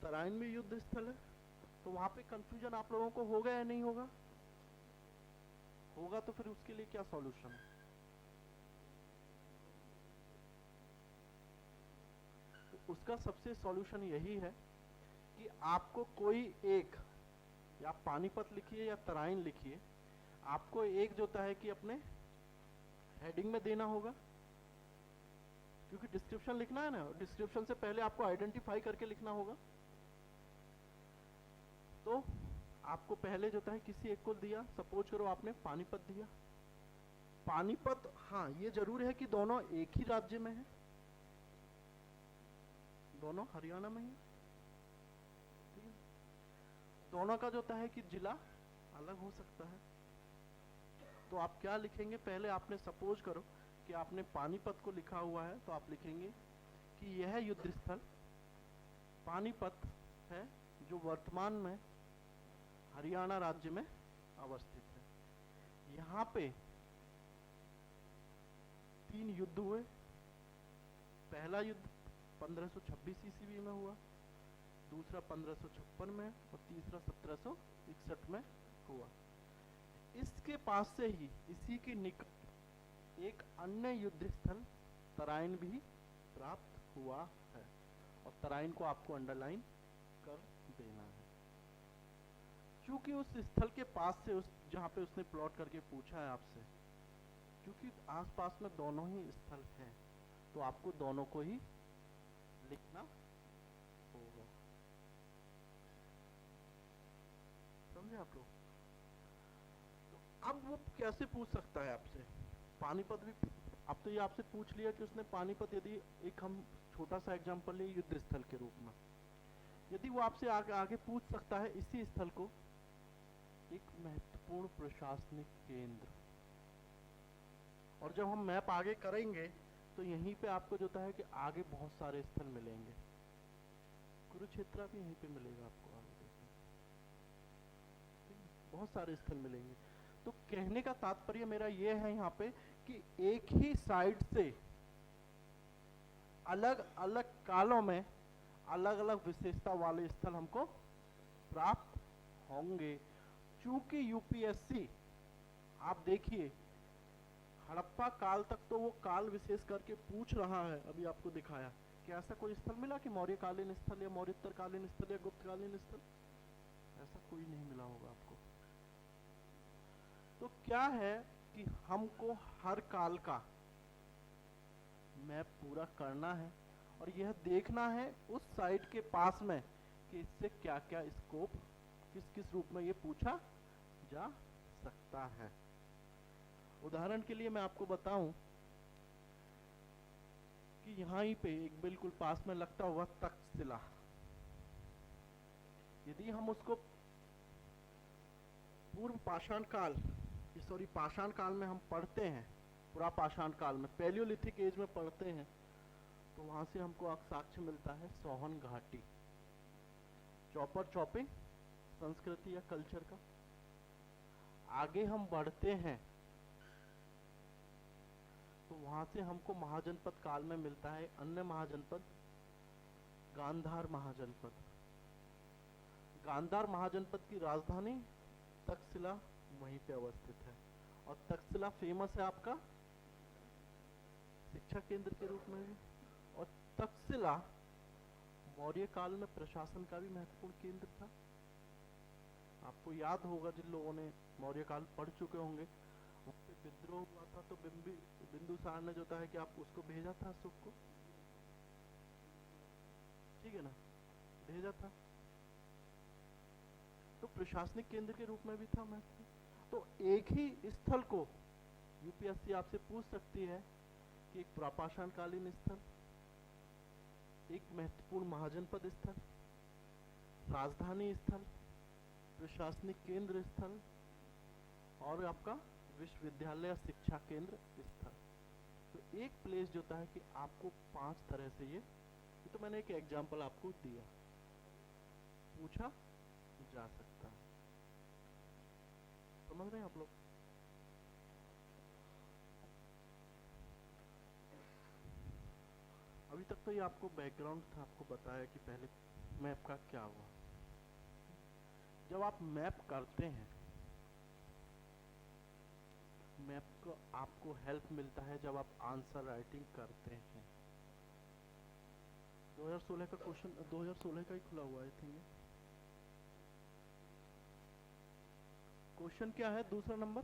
तराइन भी युद्ध स्थल है। तो वहां पे कंफ्यूजन आप लोगों को होगा या नहीं होगा? होगा। तो फिर उसके लिए क्या सॉल्यूशन है? तो उसका सबसे सॉल्यूशन यही है कि आपको कोई एक, या पानीपत लिखिए या तराइन लिखिए, आपको एक जो है कि अपने हेडिंग में देना होगा, क्योंकि डिस्क्रिप्शन लिखना है ना, डिस्क्रिप्शन से पहले आपको आइडेंटिफाई करके लिखना होगा। तो आपको पहले जो है किसी एक को दिया, सपोज करो आपने पानीपत दिया। पानीपत, हाँ ये जरूर है कि दोनों एक ही राज्य में है, दोनों हरियाणा में ही, ठीक है। दोनों का जो है कि जिला अलग हो सकता है। तो आप क्या लिखेंगे, पहले आपने सपोज करो कि आपने पानीपत को लिखा हुआ है, तो आप लिखेंगे कि यह युद्ध स्थल पानीपत है, जो वर्तमान में हरियाणा राज्य में अवस्थित है। यहाँ पे 3 युद्ध हुए। पहला युद्ध 1526 ईस्वी में हुआ, दूसरा 1556 में और तीसरा 1761 में हुआ। इसके पास से ही, इसी के निकट एक अन्य युद्ध स्थल तराइन भी प्राप्त हुआ है, और तराइन को आपको अंडरलाइन कर देना है, क्योंकि उस स्थल के पास से, उस जहाँ पे उसने प्लॉट करके पूछा है आपसे, क्योंकि आसपास में दोनों ही स्थल हैं, तो आपको दोनों को ही लिखना होगा। समझे आप लोग? तो अब वो कैसे पूछ सकता है आपसे, पानीपत भी, अब तो ये आपसे पूछ लिया कि उसने पानीपत, यदि एक हम छोटा सा एग्जांपल ले युद्ध स्थल के रूप में, यदि वो आपसे आगे पूछ सकता है इसी स्थल को एक महत्वपूर्ण प्रशासनिक केंद्र, और जब हम मैप आगे करेंगे तो यहीं पे आपको जो है कि आगे बहुत सारे स्थल मिलेंगे। कुरुक्षेत्र भी यहीं पे मिलेगा आपको आगे देखिए, बहुत सारे स्थल मिलेंगे। तो कहने का तात्पर्य मेरा ये है यहाँ पे कि एक ही साइड से अलग अलग कालों में अलग अलग विशेषता वाले स्थल हमको प्राप्त होंगे। चूंकि यूपीएससी, आप देखिए हड़प्पा काल तक तो वो काल विशेष करके पूछ रहा है, अभी आपको दिखाया कि ऐसा कोई स्थल मिला कि मौर्यकालीन स्थल या मौर्योत्तरकालीन स्थल या गुप्तकालीन स्थल, ऐसा कोई नहीं मिला होगा आपको। तो क्या है कि हमको हर काल का मैप पूरा करना है और यह देखना है उस साइट के पास में कि इससे क्या क्या स्कोप, किस किस रूप में ये पूछा जा सकता है। उदाहरण के लिए मैं आपको बताऊं कि यहाँ ही पे एक बिल्कुल पास में लगता हुआ तक्षशिला, यदि हम उसको पूर्व पाषाण काल, सॉरी पाषाण काल में हम पढ़ते हैं, पूरा पाषाण काल में पैलियोलिथिक एज में पढ़ते हैं, तो वहां से हमको साक्ष्य मिलता है सोहन घाटी, चॉपर चॉपिंग संस्कृति या कल्चर का। आगे हम बढ़ते हैं तो वहां से हमको महाजनपद काल में मिलता है अन्य महाजनपद, गांधार महाजनपद। गांधार महाजनपद की राजधानी तक्षशिला वहीं पे अवस्थित है और तक्षशिला फेमस है आपका शिक्षा केंद्र के रूप में भी। और तक्षशिला मौर्य काल में प्रशासन का भी महत्वपूर्ण केंद्र था। आपको याद होगा, जिन लोगों ने मौर्य काल पढ़ चुके होंगे, वहाँ पे विद्रोह हुआ था तो बिंदुसार ने जो है कि आप उसको भेजा था अशोक को, ठीक है ना, भेजा था, तो प्रशासनिक केंद्र के रूप में भी था महत्वपूर्ण। तो एक ही स्थल को यूपीएससी आपसे पूछ सकती है कि एक प्रापाषाण कालीन स्थल, एक महत्वपूर्ण महाजनपद स्थल, राजधानी स्थल, प्रशासनिक केंद्र स्थल और आपका विश्वविद्यालय शिक्षा केंद्र स्थल। तो एक प्लेस जो होता है कि आपको 5 तरह से ये तो मैंने एक एग्जांपल आपको दिया, पूछा जा सकता है। समझ रहे हैं आप लोग? अभी तक तो ये आपको बैकग्राउंड था, आपको बताया कि पहले मैप का क्या हुआ। जब आप मैप करते हैं, मैप को आपको हेल्प मिलता है जब आप आंसर राइटिंग करते हैं। 2016 का क्वेश्चन, 2016 का ही खुला हुआ है थिंक। क्वेश्चन क्या है दूसरा नंबर,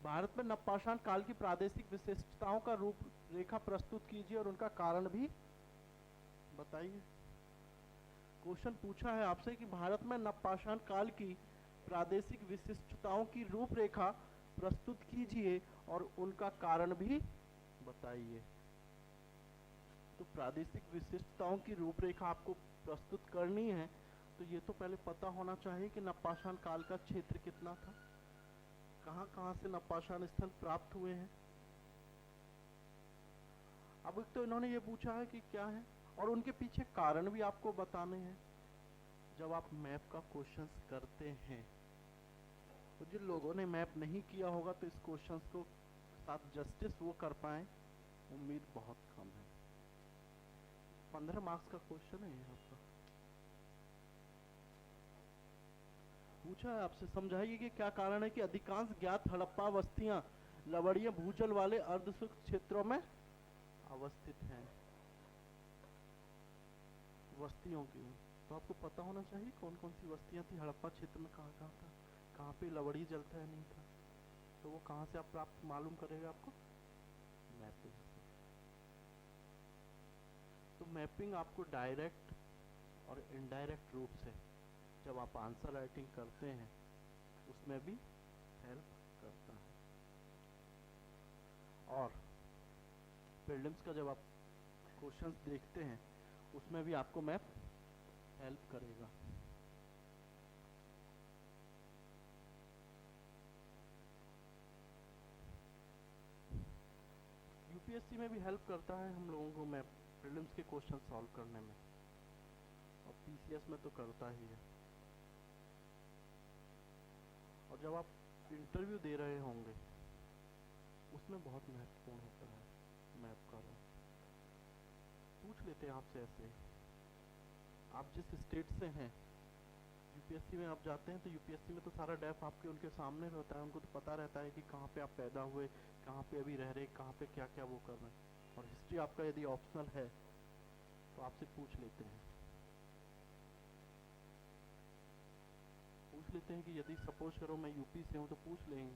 भारत में नवपाषाण काल की प्रादेशिक विशिष्टताओं का रूपरेखा प्रस्तुत कीजिए और उनका कारण भी बताइए। क्वेश्चन पूछा है आपसे कि भारत में नवपाषाण काल की प्रादेशिक विशिष्टताओं की रूपरेखा प्रस्तुत कीजिए और उनका कारण भी बताइए। तो प्रादेशिक विशिष्टताओं की रूपरेखा आपको प्रस्तुत करनी है तो ये तो पहले पता होना चाहिए कि नवपाषाण काल का क्षेत्र कितना था, कहां कहां से नवपाषाण स्थल प्राप्त हुए हैं। अब तो इन्होंने ये पूछा है कि क्या है और उनके पीछे कारण भी आपको बताने हैं जब आप मैप का क्वेश्चंस करते हैं। तो जिन लोगों ने मैप नहीं किया होगा तो इस क्वेश्चंस को साथ जस्टिस वो कर पाए, उम्मीद बहुत कम है। 15 मार्क्स का क्वेश्चन है ये आपका। पूछा है आपसे, समझाइए कि क्या कारण है कि अधिकांश ज्ञात हड़प्पा बस्तियां लवणीय भूजल वाले अर्धशुष्क क्षेत्रों में अवस्थित हैं। बस्तियों की तो आपको पता होना चाहिए कौन कौन सी बस्तियां थी हड़प्पा क्षेत्र में, कहाँ कहाँ था, कहाँ पे लवड़ी जल था या नहीं था। तो वो कहाँ से आप प्राप्त मालूम करेगा आपको, मैपिंग से। तो मैपिंग आपको डायरेक्ट और इनडायरेक्ट रूप से जब आप आंसर राइटिंग करते हैं उसमें भी हेल्प करता है। और प्रीलिम्स का जब आप क्वेश्चंस देखते हैं उसमें भी आपको मैप हेल्प करेगा। यूपीएससी में भी हेल्प करता है हम लोगों को मैप प्रीलिम्स के क्वेश्चन सॉल्व करने में, और पीसीएस में तो करता ही है। और जब आप इंटरव्यू दे रहे होंगे उसमें बहुत महत्वपूर्ण होता है मैप का रोल। पूछ लेते हैं आपसे ऐसे, आप जिस स्टेट से हैं यूपीएससी में आप जाते हैं तो यूपीएससी में तो सारा डेफ आपके उनके सामने रहता है, उनको तो पता रहता है कि कहाँ पे आप पैदा हुए, कहाँ पे अभी रह रहे, कहाँ पे क्या क्या वो कर रहे हैं। और हिस्ट्री आपका यदि ऑप्शनल है तो आपसे पूछ लेते हैं कि यदि सपोज करो मैं यूपी से हूँ तो पूछ लेंगे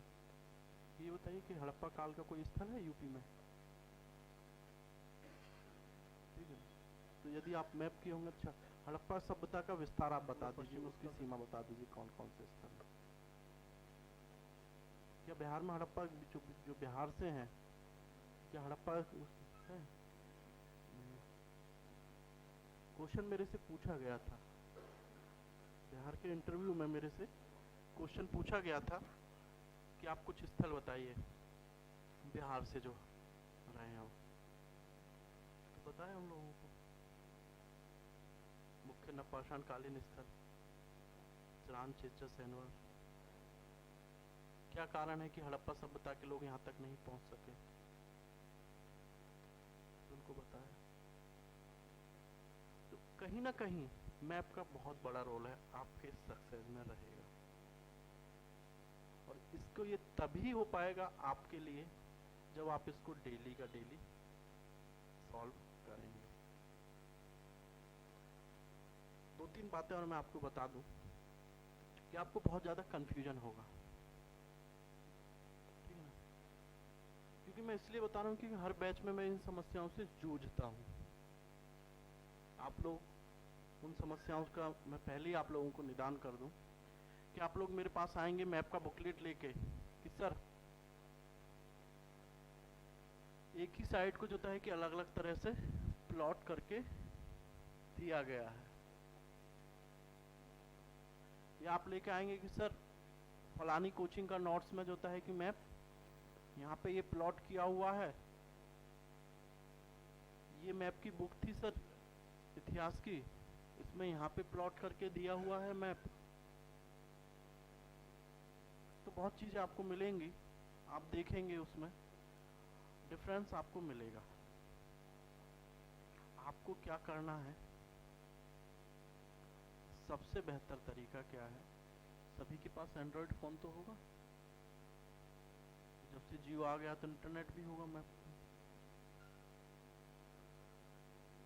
कि ये बताइए कि हड़प्पा काल का कोई स्थल है यूपी में, ठीक है। तो यदि आप मैप किए होंगे, अच्छा हड़प्पा सभ्यता का विस्तार आप बता दीजिए, उसकी सीमा बता दीजिए कौन कौन से स्थल है। क्या बिहार में हड़प्पा जो बिहार से हैं, क्या हड़प्पा है? क्वेश्चन मेरे से पूछा गया था बिहार के इंटरव्यू में, मेरे से क्वेश्चन पूछा गया था कि आप कुछ स्थल बताइए बिहार से जो रहे हो, तो बताया हम लोगों को। मुख्य नवपाषाण कालीन स्थल चरान, चेचर, सैनवर। क्या कारण है कि हड़प्पा सभ्यता के लोग यहाँ तक नहीं पहुँच सके, उनको बताया। तो कहीं ना कहीं मैप का बहुत बड़ा रोल है, आपके सक्सेस में रहेगा। और इसको ये तभी हो पाएगा आपके लिए जब आप इसको डेली का डेली सॉल्व करेंगे। दो तीन बातें और मैं आपको बता दूं कि आपको बहुत ज़्यादा कंफ्यूजन होगा, ठीक है ना। क्योंकि मैं इसलिए बता रहा हूँ कि हर बैच में मैं इन समस्याओं से जूझता हूँ। आप लोग उन समस्याओं का मैं पहले ही आप लोगों को निदान कर दूं कि आप लोग मेरे पास आएंगे मैप का बुकलेट लेके कि सर एक ही साइड को जो है कि अलग अलग तरह से प्लॉट करके दिया गया है, या आप लेके आएंगे कि सर फलानी कोचिंग का नोट्स में जो है कि मैप यहाँ पे ये प्लॉट किया हुआ है, ये मैप की बुक थी सर इतिहास की, इसमें यहाँ पे प्लॉट करके दिया हुआ है मैप। तो बहुत चीज़ें आपको मिलेंगी, आप देखेंगे उसमें डिफरेंस आपको मिलेगा। आपको क्या करना है, सबसे बेहतर तरीका क्या है, सभी के पास एंड्रॉयड फ़ोन तो होगा, जब से जियो आ गया तो इंटरनेट भी होगा। मैप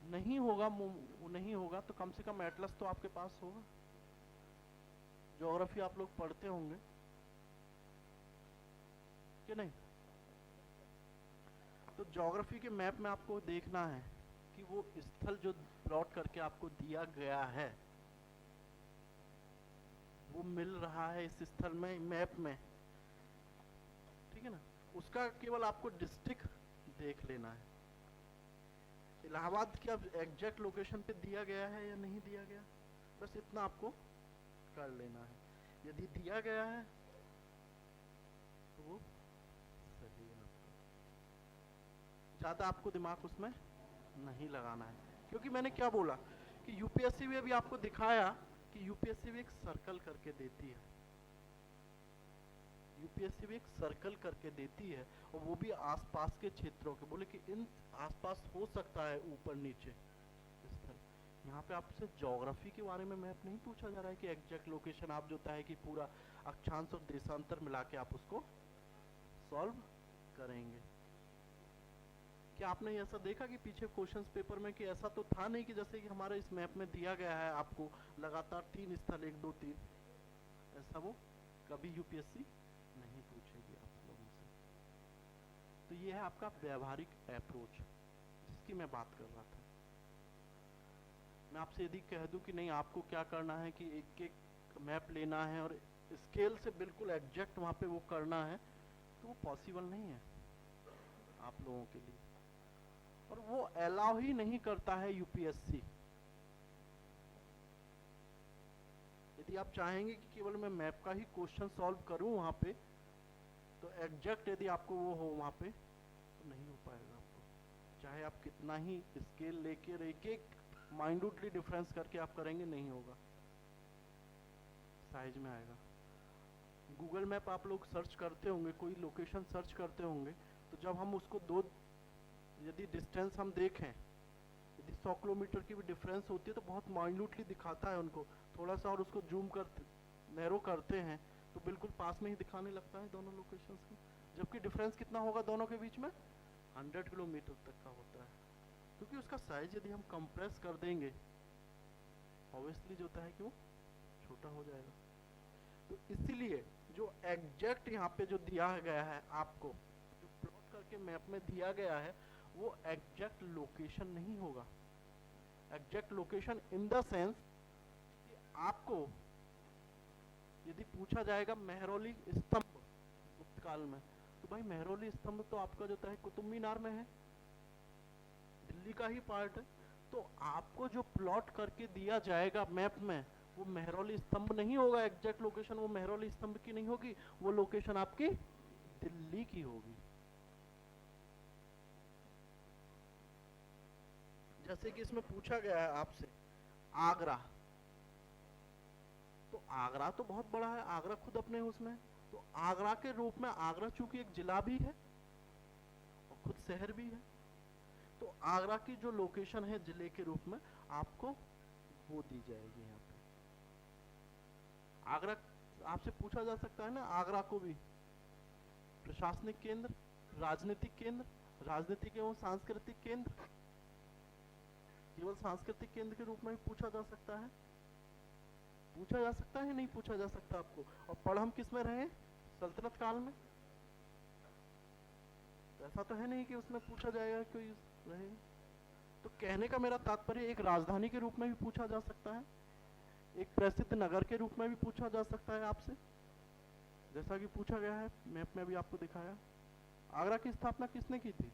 नहीं होगा, नहीं होगा तो कम से कम एटलस तो आपके पास होगा। ज्योग्राफी आप लोग पढ़ते होंगे कि नहीं, तो ज्योग्राफी के मैप में आपको देखना है कि वो स्थल जो प्लॉट करके आपको दिया गया है वो मिल रहा है इस स्थल में मैप में, ठीक है ना। उसका केवल आपको डिस्ट्रिक्ट देख लेना है, इलाहाबाद की अब एग्जैक्ट लोकेशन पे दिया गया है या नहीं दिया गया, बस इतना आपको कर लेना है। यदि दिया गया है तो वो सही है, आपको ज़्यादा आपको दिमाग उसमें नहीं लगाना है। क्योंकि मैंने क्या बोला कि यूपीएससी में भी आपको दिखाया कि यूपीएससी भी एक सर्कल करके देती है, यूपीएससी भी एक सर्कल करके देती है, और वो भी आसपास के क्षेत्रों के, बोले कि इन आसपास हो सकता है ऊपर नीचे स्थल। यहाँ पे आपसे ज्योग्राफी के बारे में मैप नहीं पूछा जा रहा है कि एग्जैक्ट लोकेशन आप जो है कि पूरा अक्षांश और देशांतर मिला के आप उसको सॉल्व करेंगे। क्या आपने ऐसा देखा कि पीछे क्वेश्चंस पेपर में कि ऐसा तो था नहीं कि जैसे कि हमारे इस मैप में दिया गया है आपको लगातार 3 स्थल 1 2 3, ऐसा वो कभी यूपीएससी नहीं पूछेगी आप लोगों से। तो ये है आपका व्यवहारिक अप्रोच जिसकी मैं बात कर रहा था। मैं आपसे यदि कह दूं कि नहीं आपको क्या करना है कि एक एक मैप लेना है और स्केल से बिल्कुल एग्जैक्ट वहाँ पे वो करना है, तो वो पॉसिबल नहीं है आप लोगों के लिए, और वो अलाउ ही नहीं करता है यूपीएससी। यदि आप चाहेंगे कि केवल मैं मैप का ही क्वेश्चन सॉल्व करूं वहाँ पे, तो एग्जैक्ट यदि आपको वो हो वहाँ पे तो नहीं हो पाएगा आपको, चाहे आप कितना ही स्केल लेके एक एक माइन्यूटली डिफरेंस करके आप करेंगे, नहीं होगा, साइज में आएगा। गूगल मैप आप लोग सर्च करते होंगे, कोई लोकेशन सर्च करते होंगे, तो जब हम उसको दो यदि डिस्टेंस हम देखें, यदि 100 किलोमीटर की भी डिफरेंस होती है तो बहुत माइन्यूटली दिखाता है उनको, थोड़ा सा और उसको जूम करते नैरो करते हैं तो बिल्कुल पास में ही दिखाने लगता है दोनों लोकेशंस को, जबकि डिफरेंस कितना होगा दोनों के बीच में, 100 किलोमीटर तक का होता है। क्योंकि उसका साइज यदि हम कंप्रेस कर देंगे ऑब्वियसली जो होता है कि वो छोटा हो जाएगा। तो इसीलिए जो एग्जैक्ट यहाँ पे जो दिया गया है आपको, जो प्लॉट करके मैप में दिया गया है, वो एग्जैक्ट लोकेशन नहीं होगा। Exact location in the sense कि आपको यदि पूछा जाएगा मेहरौली स्तंभ गुप्त काल में, तो भाई मेहरौली स्तंभ तो आपका जो है कुतुब मीनार में है, दिल्ली का ही पार्ट है। तो आपको जो प्लॉट करके दिया जाएगा मैप में वो मेहरौली स्तंभ नहीं होगा, एग्जैक्ट लोकेशन वो मेहरौली स्तंभ की नहीं होगी, वो लोकेशन आपकी दिल्ली की होगी। जैसे कि इसमें पूछा गया है आपसे आगरा, तो आगरा तो बहुत बड़ा है, आगरा खुद अपने उसमें, तो आगरा के रूप में आगरा चूंकि एक जिला भी है और खुद शहर भी है, तो आगरा की जो लोकेशन है जिले के रूप में आपको वो दी जाएगी। यहाँ पे आगरा आपसे पूछा जा सकता है ना, आगरा को भी प्रशासनिक केंद्र, राजनीतिक केंद्र, राजनीतिक एवं सांस्कृतिक केंद्र, केवल सांस्कृतिक केंद्र के रूप में भी पूछा जा सकता है, पूछा जा सकता है, नहीं पूछा जा सकता आपको। और पढ़ हम किस में रहे, सल्तनत काल में, तो ऐसा तो है नहीं कि उसमें पूछा जाएगा कोई रहे। तो कहने का मेरा तात्पर्य एक राजधानी के रूप में भी पूछा जा सकता है, एक प्रसिद्ध नगर के रूप में भी पूछा जा सकता है आपसे, जैसा कि पूछा गया है मैप में भी आपको दिखाया। आगरा की स्थापना किसने की थी,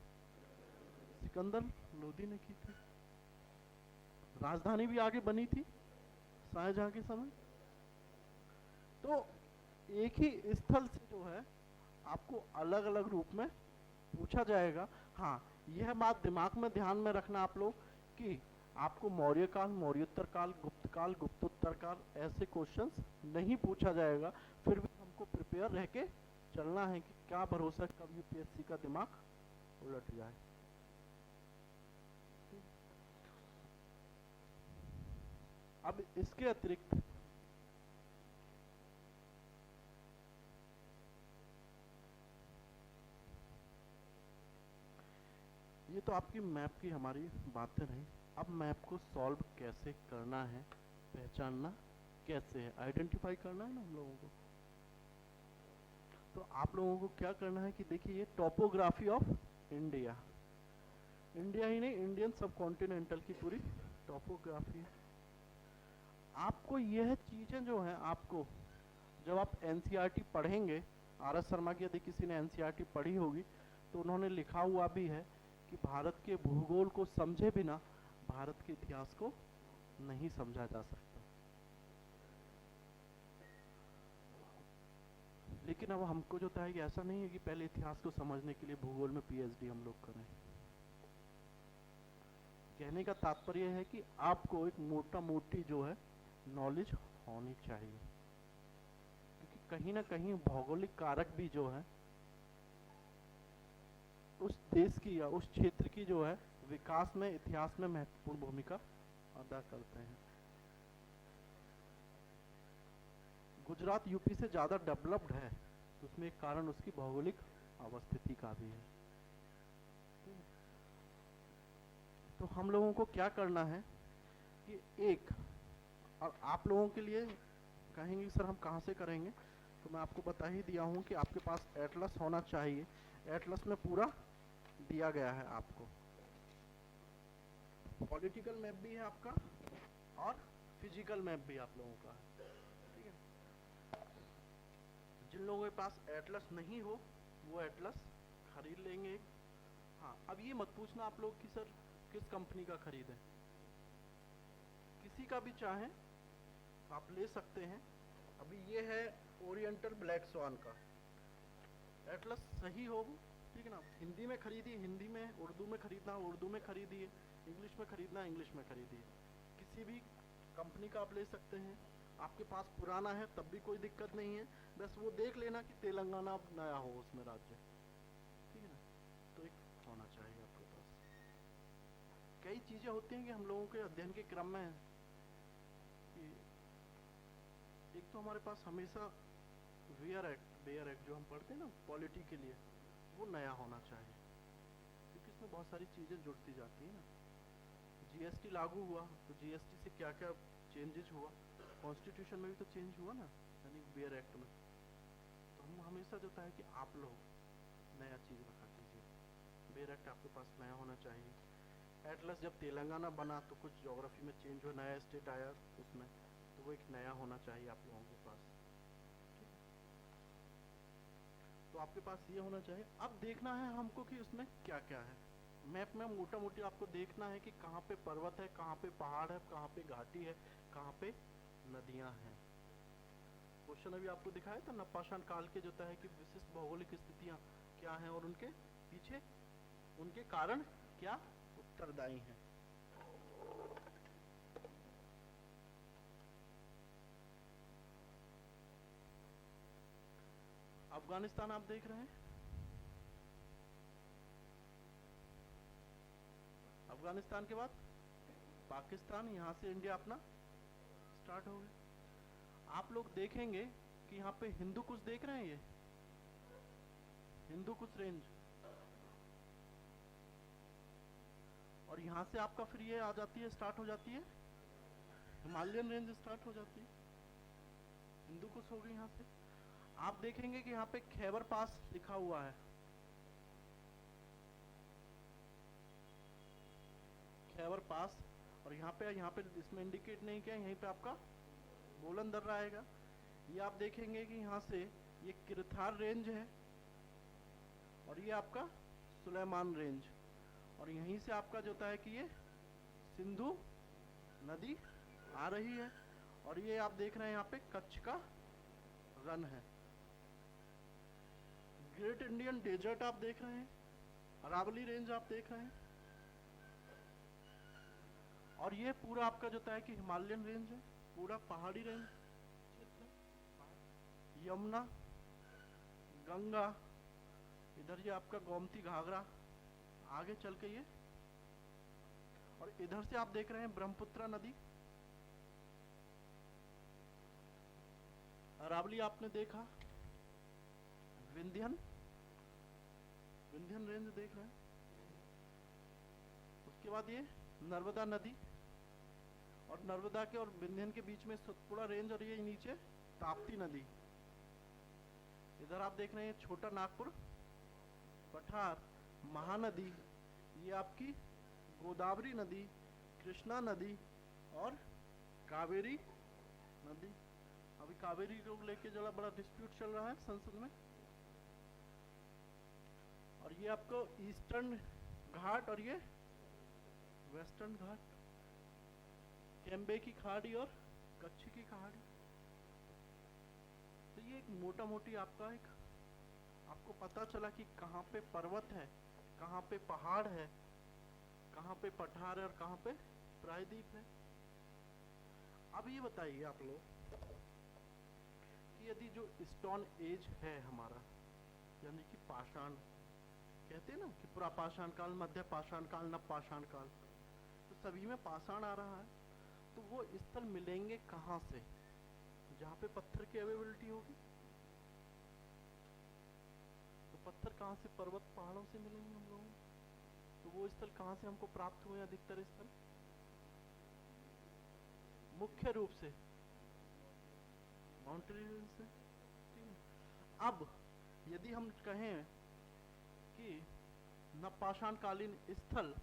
सिकंदर लोदी ने की थी। राजधानी भी आगे बनी थी शाहजहां के समय। तो एक ही स्थल से जो है आपको अलग अलग रूप में पूछा जाएगा। हाँ, यह बात दिमाग में ध्यान में रखना आप लोग कि आपको मौर्य काल, मौर्योत्तर काल, गुप्त काल, गुप्तोत्तर काल ऐसे क्वेश्चंस नहीं पूछा जाएगा। फिर भी हमको प्रिपेयर रह के चलना है कि क्या भरोसा कब यूपीएससी का दिमाग उलट जाए। अब इसके अतिरिक्त ये तो आपकी मैप की हमारी बातें रही। अब मैप को सॉल्व कैसे करना है, पहचानना कैसे है, आइडेंटिफाई करना है ना हम लोगों को। तो आप लोगों को क्या करना है कि देखिए ये टोपोग्राफी ऑफ इंडिया, इंडिया ही नहीं इंडियन सब कॉन्टिनेंटल की पूरी टोपोग्राफी है। आपको यह चीजें जो है आपको जब आप एनसीईआरटी पढ़ेंगे, आर एस शर्मा की यदि किसी ने एनसीईआरटी पढ़ी होगी तो उन्होंने लिखा हुआ भी है कि भारत के भूगोल को समझे बिना भारत के इतिहास को नहीं समझा जा सकता। लेकिन अब हमको जो है कि ऐसा नहीं है कि पहले इतिहास को समझने के लिए भूगोल में पीएचडी हम लोग करें। कहने का तात्पर्य है कि आपको एक मोटा मोटी जो है नॉलेज होनी चाहिए, क्योंकि कहीं ना कहीं भौगोलिक कारक भी जो है उस देश की या उस क्षेत्र की जो है विकास में, इतिहास में महत्वपूर्ण भूमिका अदा करते हैं। गुजरात यूपी से ज़्यादा डेवलप्ड है तो उसमें एक कारण उसकी भौगोलिक अवस्थिति का भी है। तो हम लोगों को क्या करना है कि एक, और आप लोगों के लिए कहेंगे सर हम कहाँ से करेंगे, तो मैं आपको बता ही दिया हूँ कि आपके पास एटलस होना चाहिए। एटलस में पूरा दिया गया है आपको, पॉलिटिकल मैप भी है आपका और फिजिकल मैप भी आप लोगों का है, ठीक है। जिन लोगों के पास एटलस नहीं हो वो एटलस खरीद लेंगे। हाँ, अब ये मत पूछना आप लोग कि सर किस कंपनी का खरीदें, किसी का भी चाहें आप ले सकते हैं। अभी ये है ओरिएंटल ब्लैक स्वान का एटलस, सही हो ठीक है ना। हिंदी में खरीदिए हिंदी में, उर्दू में खरीदना उर्दू में खरीदिए, इंग्लिश में खरीदना इंग्लिश में खरीदिए, किसी भी कंपनी का आप ले सकते हैं। आपके पास पुराना है तब भी कोई दिक्कत नहीं है, बस वो देख लेना कि तेलंगाना नया हो उसमें राज्य, ठीक है ना। तो एक होना चाहिए आपके पास। कई चीज़ें होती हैं कि हम लोगों के अध्ययन के क्रम में कि एक तो हमारे पास हमेशा बेयर एक्ट जो हम पढ़ते हैं ना पॉलिटी के लिए, वो नया होना चाहिए, क्योंकि इसमें बहुत सारी चीज़ें जुड़ती जाती हैं ना। जीएसटी लागू हुआ तो जीएसटी से क्या क्या चेंजेस हुआ, कॉन्स्टिट्यूशन में भी तो चेंज हुआ ना, यानी बेयर एक्ट में। तो हम हमेशा जो है कि आप लोग नया चीज़ रखा कीजिए, बेयर एक्ट आपके पास नया होना चाहिए। एटलस जब तेलंगाना बना तो कुछ ज्योग्राफी में चेंज हुआ, नया स्टेट आया उसमें, तो वो एक नया होना चाहिए आप लोगों के पास। तो आपके पास ये होना चाहिए। अब देखना है हमको कि उसमें क्या क्या है। मैप में मोटा मोटी आपको देखना है कि कहाँ पे पर्वत है, कहाँ पे पहाड़ है, कहाँ पे घाटी है, कहाँ पे नदियाँ हैं। क्वेश्चन अभी आपको दिखाया था नपाषाण काल के जो है कि विशिष्ट भौगोलिक स्थितियाँ क्या हैं और उनके पीछे उनके कारण क्या उत्तरदायी हैं। अफगानिस्तान आप देख रहे हैं, अफगानिस्तान के बाद पाकिस्तान, यहाँ से इंडिया अपना स्टार्ट हो गया। आप लोग देखेंगे कि यहाँ पे हिंदू कुछ देख रहे हैं, ये हिंदू कुछ रेंज, और यहाँ से आपका फिर ये आ जाती है, स्टार्ट हो जाती है हिमालयन रेंज स्टार्ट हो जाती है, हिंदू कुछ हो गई यहाँ से। आप देखेंगे कि यहाँ पे खैबर पास लिखा हुआ है, खैबर पास, और यहाँ पे इसमें इंडिकेट नहीं किया, यहीं पे आपका बोलन दर्रा आएगा। ये आप देखेंगे कि यहाँ से ये किरथार रेंज है और ये आपका सुलेमान रेंज, और यहीं से आपका जो है कि ये सिंधु नदी आ रही है, और ये आप देख रहे हैं यहाँ पे कच्छ का रन है। ग्रेट इंडियन डेजर्ट आप देख रहे हैं, अरावली रेंज आप देख रहे हैं, और ये पूरा आपका जो है कि हिमालयन रेंज है, पूरा पहाड़ी रेंज, यमुना, गंगा, इधर ये आपका गोमती घाघरा, आगे चल के ये, और इधर से आप देख रहे हैं ब्रह्मपुत्र नदी, अरावली आपने देखा, विंध्यन रेंज देख रहे हैं, उसके बाद ये नर्मदा नदी, और नर्मदा के और विंध्यन के बीच में सतपुड़ा रेंज, और ये नीचे ताप्ती नदी। इधर आप देख रहे हैं छोटा नागपुर, पठार, महानदी, ये आपकी गोदावरी नदी, कृष्णा नदी और कावेरी नदी। अभी कावेरी को लेके जरा बड़ा डिस्प्यूट चल रहा है संसद में। और ये आपको ईस्टर्न घाट और ये वेस्टर्न घाट, केम्बे की खाड़ी और कच्छ की खाड़ी। तो ये एक मोटा मोटी आपको पता चला कि कहाँ पे पर्वत है, कहाँ पे पहाड़ है, कहाँ पे पठार है और कहाँ पे प्रायद्वीप है। अब ये बताइए आप लोग कि यदि जो स्टोन एज है हमारा, यानी कि पाषाण कहते हैं ना कि पुरापाषाण काल, मध्य पाषाण काल, नव पाषाण काल, तो सभी में पाषाण आ रहा है, तो वो स्थल मिलेंगे कहाँ से, जहाँ पे पत्थर की अवेलेबिलिटी होगी। तो पत्थर कहाँ से, पर्वत पहाड़ों से मिलेंगे हम लोगों को। तो वो स्थल कहाँ से हमको प्राप्त हुए, अधिकतर स्थल मुख्य रूप से माउंटेन रीजन से। अब यदि हम कहें कि नवपाषाण कालीन स्थल,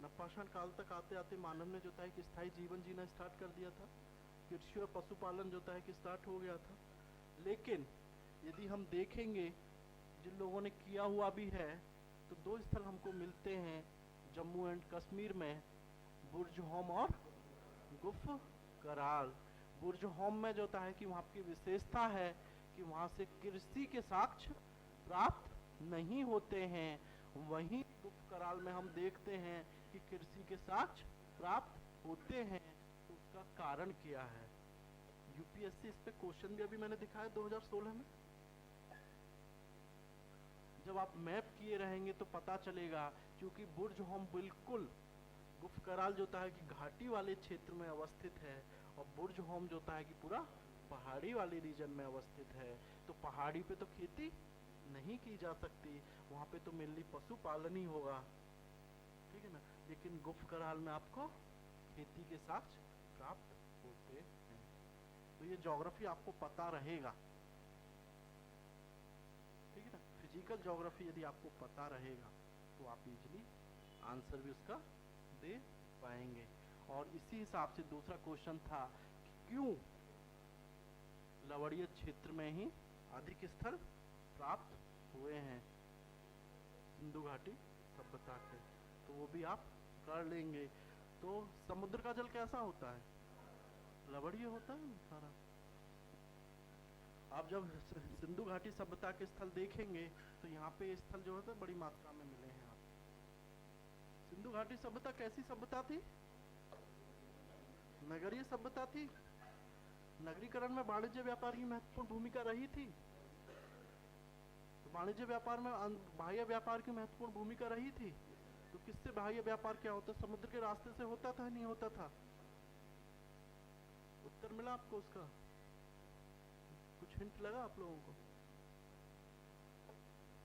नवपाषाण काल तक आते आते मानव ने जो है कि स्थायी जीवन जीना स्टार्ट कर दिया था, कृषि और पशुपालन जो है कि स्टार्ट हो गया था। लेकिन यदि हम देखेंगे जिन लोगों ने किया हुआ भी है, तो दो स्थल हमको मिलते हैं जम्मू एंड कश्मीर में, बुर्ज होम और गुफ कराल। बुर्ज होम में जो है कि वहाँ की विशेषता है कि वहाँ से कृषि के साक्ष्य प्राप्त नहीं होते हैं, वहीं गुफ कराल में हम देखते हैं कि कृषि के साक्ष्य प्राप्त होते हैं। तो उसका कारण क्या है? यूपीएससी इस पे क्वेश्चन भी अभी मैंने दिखाया 2016 में। जब आप मैप किए रहेंगे तो पता चलेगा, क्योंकि बुर्ज होम बिल्कुल गुफ कराल जो है कि घाटी वाले क्षेत्र में अवस्थित है, और बुर्ज होम जो है कि पूरा पहाड़ी वाले रीजन में अवस्थित है, तो पहाड़ी पे तो खेती नहीं की जा सकती, वहाँ पे तो मेनली पशुपालन ही होगा, ठीक है ना। लेकिन गुप्त कराल में आपको खेती के साक्ष्य प्राप्त होते हैं। तो ये ज्योग्राफी आपको पता रहेगा, ठीक है ना। फिजिकल ज्योग्राफी यदि आपको पता रहेगा तो आप इजीली आंसर भी उसका दे पाएंगे। और इसी हिसाब से दूसरा क्वेश्चन था कि क्यों लवणीय क्षेत्र में ही अधिक स्थल प्राप्त हुए हैं सिंधु घाटी सभ्यता के, तो वो भी आप कर लेंगे। तो समुद्र का जल कैसा होता है? लवणीय होता है सारा। आप जब सिंधु घाटी सभ्यता के स्थल देखेंगे तो यहाँ पे स्थल जो है बड़ी मात्रा में मिले हैं आप। सिंधु घाटी सभ्यता कैसी सभ्यता थी? नगरीय सभ्यता थी। नगरीकरण में वाणिज्य व्यापार की महत्वपूर्ण भूमिका रही थी। तो वाणिज्य व्यापार में बाह्य व्यापार की महत्वपूर्ण भूमिका रही थी। तो किससे बाह्य व्यापार क्या होता? समुद्र के रास्ते से होता था, नहीं होता था? उत्तर मिला आपको उसका? कुछ हिंट लगा आप लोगों को?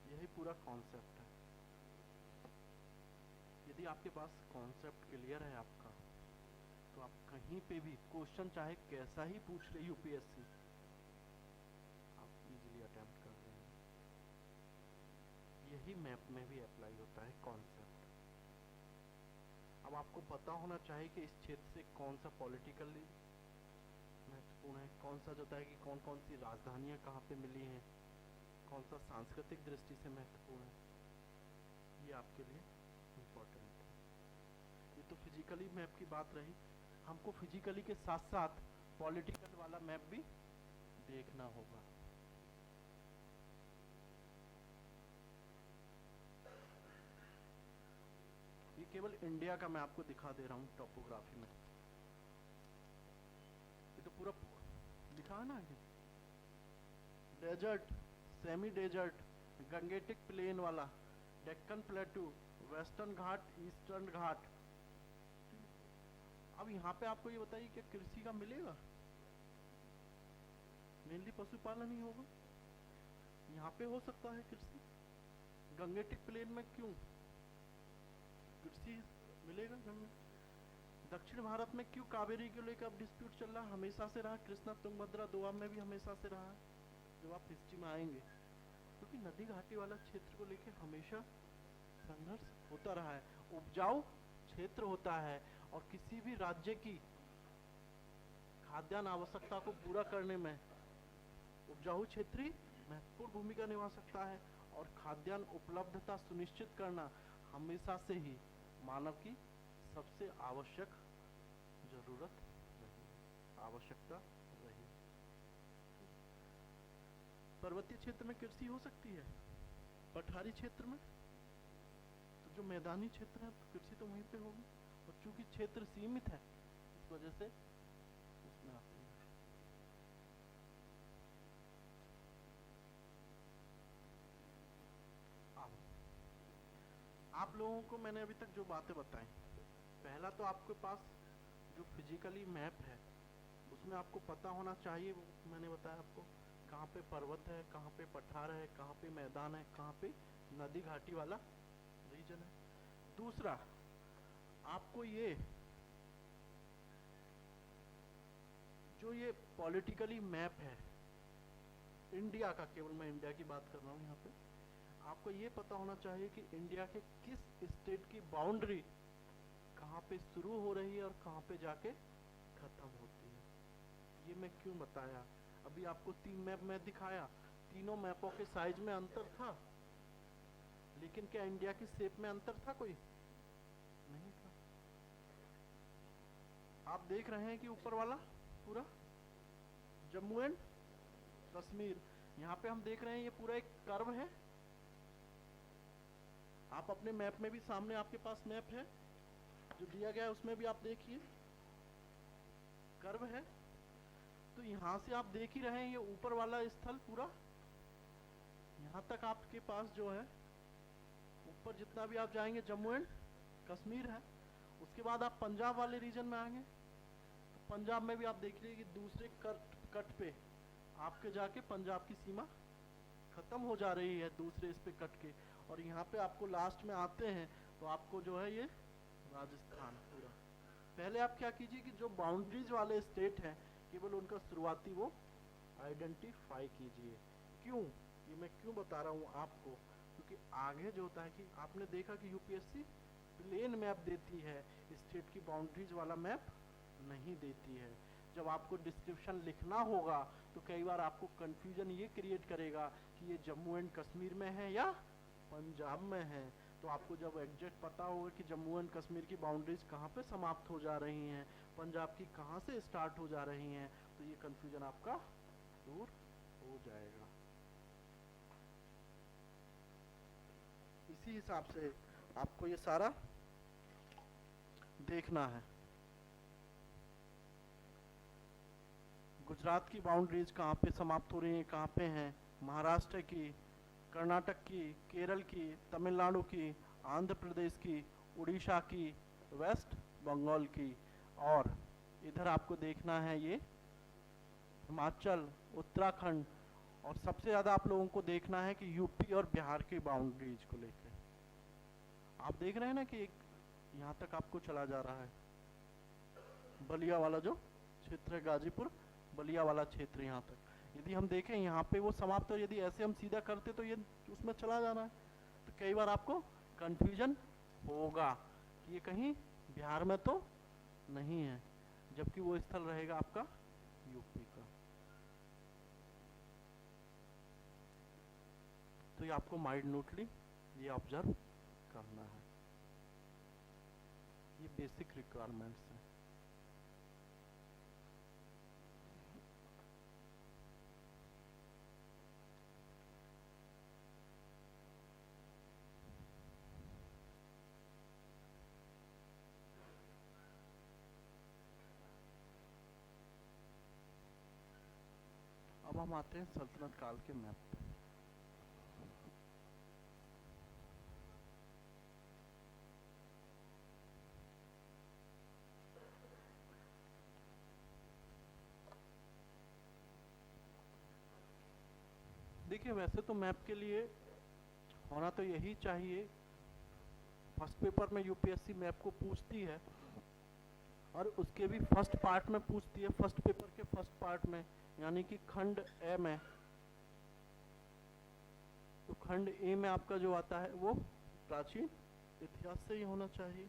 यही पूरा कॉन्सेप्ट है। यदि आपके पास कॉन्सेप्ट क्लियर है आपका, तो आप कहीं पे भी क्वेश्चन चाहे कैसा ही पूछ ले यूपीएससी, आप इजीली अटेम्प्ट कर लेंगे। यही मैप में भी अप्लाई होता है कॉन्सेप्ट। अब आपको पता होना चाहिए कि इस क्षेत्र से कौन सा पॉलिटिकली महत्वपूर्ण है, कौन सा जो है कि कौन कौन सी राजधानियां कहाँ पे मिली हैं, कौन सा सांस्कृतिक दृष्टि से महत्वपूर्ण है, ये आपके लिए इम्पोर्टेंट है। ये तो फिजिकली मैप की बात रही। हमको फिजिकली के साथ साथ पॉलिटिकल वाला मैप भी देखना होगा। ये केवल इंडिया का मैं आपको दिखा दे रहा हूँ टोपोग्राफी में। ये तो पूरा दिखा है ना, desert, semi desert, Gangetic plain वाला, Deccan plateau, Western Ghat, Eastern Ghat. अब यहाँ पे आपको ये बताइए कि कृषि का मिलेगा? मेनली पशुपालन ही होगा। यहाँ पे हो सकता है कृषि। गंगेटिक प्लेन में क्यों कृषि मिलेगा? दक्षिण भारत में क्यों कावेरी को लेकर अब डिस्प्यूट चल रहा है? हमेशा से रहा। कृष्णा तुंगभद्रा दोआब में भी हमेशा से रहा है, जब आप हिस्ट्री में आएंगे, क्योंकि नदी घाटी वाला क्षेत्र को लेकर हमेशा संघर्ष होता रहा है। उपजाऊ क्षेत्र होता है और किसी भी राज्य की खाद्यान्न आवश्यकता को पूरा करने में उपजाऊ क्षेत्र ही महत्वपूर्ण भूमिका निभा सकता है। और खाद्यान्न उपलब्धता सुनिश्चित करना हमेशा से ही मानव की सबसे आवश्यक जरूरत रही, आवश्यकता रही। पर्वतीय क्षेत्र में कृषि हो सकती है, पठारी क्षेत्र में तो जो मैदानी क्षेत्र है तो कृषि तो वहीं पे होगी। और चूंकि क्षेत्र सीमित है इस वजह से उसमें आती है। आप लोगों को मैंने अभी तक जो बातें बताई, पहला तो आपके पास जो फिजिकली मैप है उसमें आपको पता होना चाहिए, मैंने बताया आपको कहाँ पे पर्वत है, कहाँ पे पठार है, कहाँ पे मैदान है, कहाँ पे नदी घाटी वाला रीजन है। दूसरा, आपको ये जो ये पॉलिटिकली मैप है इंडिया का, केवल मैं इंडिया की बात कर रहा हूँ यहाँ पे, आपको ये पता होना चाहिए कि इंडिया के किस स्टेट की बाउंड्री कहाँ पे शुरू हो रही है और कहाँ पे जाके खत्म होती है। ये मैं क्यों बताया? अभी आपको 3 मैप मैं दिखाया, तीनों मैपों के साइज में अंतर था, लेकिन क्या इंडिया की शेप में अंतर था? कोई नहीं था। आप देख रहे हैं कि ऊपर वाला पूरा जम्मू एंड कश्मीर, यहाँ पे हम देख रहे हैं ये पूरा एक कर्व है। आप अपने मैप में भी, सामने आपके पास मैप है जो दिया गया है, उसमें भी आप देखिए कर्व है। तो यहाँ से आप देख ही रहे हैं ये ऊपर वाला स्थल पूरा यहाँ तक आपके पास जो है, ऊपर जितना भी आप जाएंगे जम्मू एंड कश्मीर है। उसके बाद आप पंजाब वाले रीजन में आएंगे तो पंजाब में भी आप देख लीजिए कि दूसरे कट पे आपके जाके पंजाब की सीमा खत्म हो जा रही है दूसरे इस पे कट के, और यहाँ पे आपको लास्ट में आते हैं तो आपको जो है ये राजस्थान पूरा। पहले आप क्या कीजिए कि जो बाउंड्रीज वाले स्टेट हैं केवल उनका शुरुआती वो आइडेंटिफाई कीजिए। क्यों, ये मैं क्यों बता रहा हूँ आपको, क्योंकि आगे जो होता है कि आपने देखा कि यूपीएससी प्लेन मैप देती है, स्टेट की बाउंड्रीज वाला मैप नहीं देती है। जब आपको डिस्क्रिप्शन लिखना होगा तो कई बार आपको कंफ्यूजन ये क्रिएट करेगा कि ये जम्मू एंड कश्मीर में है या पंजाब में है। तो आपको जब एग्जैक्ट पता होगा कि जम्मू एंड कश्मीर की बाउंड्रीज कहाँ पे समाप्त हो जा रही हैं, पंजाब की कहाँ से स्टार्ट हो जा रही हैं, तो ये कंफ्यूजन आपका दूर हो जाएगा। इसी हिसाब से आपको ये सारा देखना है। गुजरात की बाउंड्रीज कहाँ पे समाप्त हो रही हैं, कहाँ पे हैं, महाराष्ट्र की, कर्नाटक की, केरल की, तमिलनाडु की, आंध्र प्रदेश की, उड़ीसा की, वेस्ट बंगाल की, और इधर आपको देखना है ये हिमाचल, उत्तराखंड, और सबसे ज़्यादा आप लोगों को देखना है कि यूपी और बिहार की बाउंड्रीज को लेकर। आप देख रहे हैं ना कि एक यहाँ तक आपको चला जा रहा है, बलिया वाला जो क्षेत्र है, गाजीपुर बलिया वाला क्षेत्र यहाँ तक। यदि हम देखें यहाँ पे वो समाप्त हो, यदि ऐसे हम सीधा करते तो ये उसमें चला जाना है। तो कई बार आपको कंफ्यूजन होगा कि ये कहीं बिहार में तो नहीं है, जबकि वो स्थल रहेगा आपका यूपी का। तो ये आपको माइन्यूटली ये ऑब्जर्व करना है। ये बेसिक रिक्वायरमेंट्स हैं। अब हम आते हैं सल्तनत काल के मैप पे। देखिए वैसे तो मैप के लिए होना तो यही चाहिए, फर्स्ट पेपर में यूपीएससी मैप को पूछती है और उसके भी फर्स्ट पार्ट में पूछती है, फर्स्ट पेपर के फर्स्ट पार्ट में, यानी कि खंड ए में। तो खंड ए में आपका जो आता है वो प्राचीन इतिहास से ही होना चाहिए,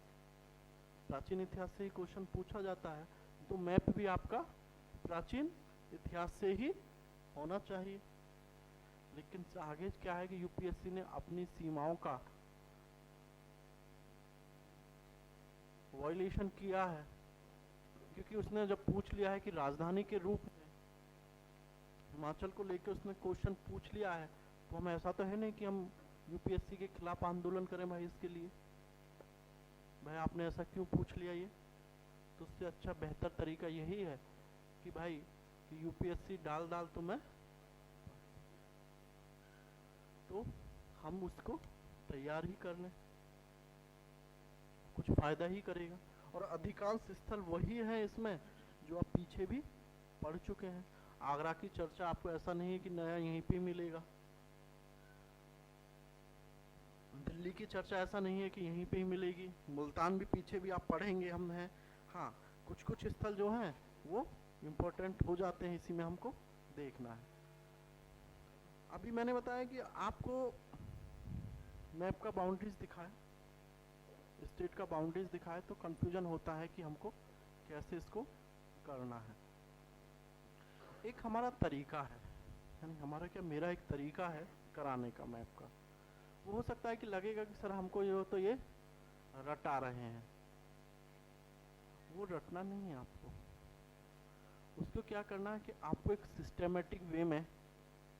प्राचीन इतिहास से ही क्वेश्चन पूछा जाता है। तो मैप भी आपका प्राचीन इतिहास से ही होना चाहिए। लेकिन आगे क्या है कि यूपीएससी ने अपनी सीमाओं का वायलेशन किया है, क्योंकि उसने जब पूछ लिया है कि राजधानी के रूप में हिमाचल को लेकर उसने क्वेश्चन पूछ लिया है, तो हम ऐसा तो है नहीं कि हम यूपीएससी के खिलाफ आंदोलन करें भाई इसके लिए, भाई आपने ऐसा क्यों पूछ लिया ये। तो उससे अच्छा बेहतर तरीका यही है कि भाई यूपीएससी डाल तो मैं तो हम उसको तैयार ही कर लें, कुछ फायदा ही करेगा। और अधिकांश स्थल वही है इसमें जो आप पीछे भी पढ़ चुके हैं। आगरा की चर्चा आपको ऐसा नहीं है कि नया यहीं पे मिलेगा, दिल्ली की चर्चा ऐसा नहीं है कि यहीं पे ही मिलेगी, मुल्तान भी पीछे भी आप पढ़ेंगे हम हैं। हाँ, कुछ कुछ स्थल जो हैं वो इम्पोर्टेंट हो जाते हैं, इसी में हमको देखना है। अभी मैंने बताया कि आपको मैप का बाउंड्रीज दिखाए, स्टेट का बाउंड्रीज दिखाए, तो कंफ्यूजन होता है कि हमको कैसे इसको करना है। एक हमारा तरीका है, यानी हमारा क्या, मेरा एक तरीका है कराने का मैप का। वो हो सकता है कि लगेगा कि सर हमको ये तो ये रटा रहे हैं, वो रटना नहीं है आपको। उसको क्या करना है कि आपको एक सिस्टमेटिक वे में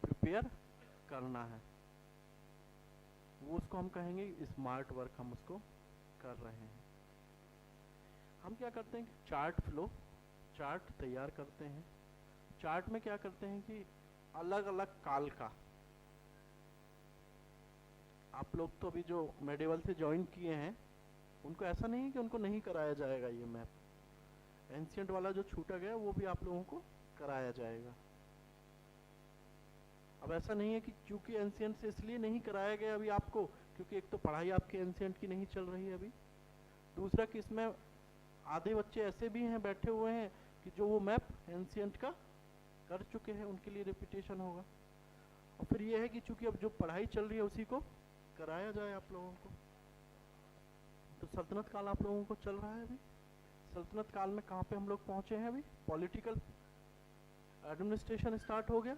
प्रिपेयर करना है, वो उसको हम कहेंगे स्मार्ट वर्क, हम उसको कर रहे हैं। हम क्या करते हैं कि चार्ट तैयार करते हैं। चार्ट में क्या करते हैं कि अलग अलग काल का, आप लोग तो अभी जो मेडिवल से ज्वाइन किए हैं उनको ऐसा नहीं है कि उनको नहीं कराया जाएगा ये मैप, एंशियंट वाला जो छूटा गया वो भी आप लोगों को कराया जाएगा। अब ऐसा नहीं है कि चूंकि एंशियंट से इसलिए नहीं कराया गया अभी आपको क्योंकि एक तो पढ़ाई आपकी एंशियंट की नहीं चल रही है अभी, दूसरा कि इसमें आधे बच्चे ऐसे भी हैं बैठे हुए हैं कि जो वो मैप एंशियंट का कर चुके हैं, उनके लिए रिपीटेशन होगा। और फिर ये है कि चूंकि अब जो पढ़ाई चल रही है उसी को कराया जाए आप लोगों को। तो सल्तनत काल आप लोगों को चल रहा है अभी। सल्तनत काल में कहाँ पे हम लोग पहुँचे हैं अभी? पॉलिटिकल एडमिनिस्ट्रेशन स्टार्ट हो गया,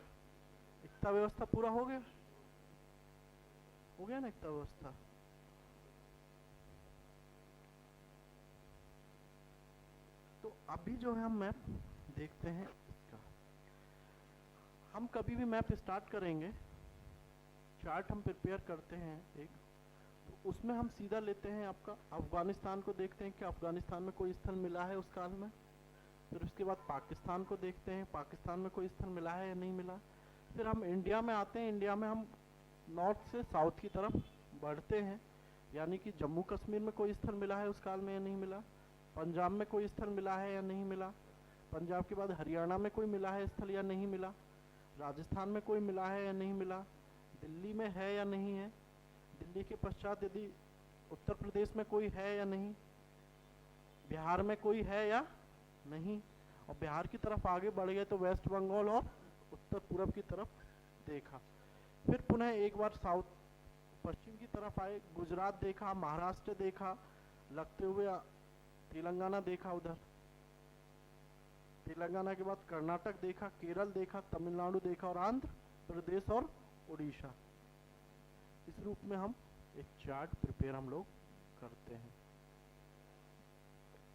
एकता व्यवस्था पूरा हो गया, हो गया ना एकता व्यवस्था। तो अभी जो है हम मैप देखते हैं इसका। हम कभी भी मैप स्टार्ट करेंगे, चार्ट हम प्रिपेयर करते हैं एक, तो उसमें हम सीधा लेते हैं आपका अफगानिस्तान को देखते हैं कि अफगानिस्तान में कोई स्थल मिला है उस काल में। फिर उसके बाद पाकिस्तान को देखते हैं, पाकिस्तान में कोई स्थल मिला है या नहीं मिला। फिर हम इंडिया में आते हैं, इंडिया में हम नॉर्थ से साउथ की तरफ बढ़ते हैं, यानी कि जम्मू कश्मीर में कोई स्थल मिला है उस काल में या नहीं मिला, पंजाब में कोई स्थल मिला है या नहीं मिला, पंजाब के बाद हरियाणा में कोई मिला है स्थल या नहीं मिला, राजस्थान में कोई मिला है या नहीं मिला, दिल्ली में है या नहीं है, दिल्ली के पश्चात यदि उत्तर प्रदेश में कोई है या नहीं, बिहार में कोई है या नहीं, और बिहार की तरफ आगे बढ़ गए तो वेस्ट बंगाल और उत्तर पूर्व की तरफ देखा। फिर पुनः एक बार साउथ पश्चिम की तरफ आए, गुजरात देखा, महाराष्ट्र देखा, लगते हुए तेलंगाना देखा, उधर तेलंगाना के बाद कर्नाटक देखा, केरल देखा, तमिलनाडु देखा और आंध्र प्रदेश और उड़ीसा। इस रूप में हम एक चार्ट प्रिपेयर हम लोग करते हैं।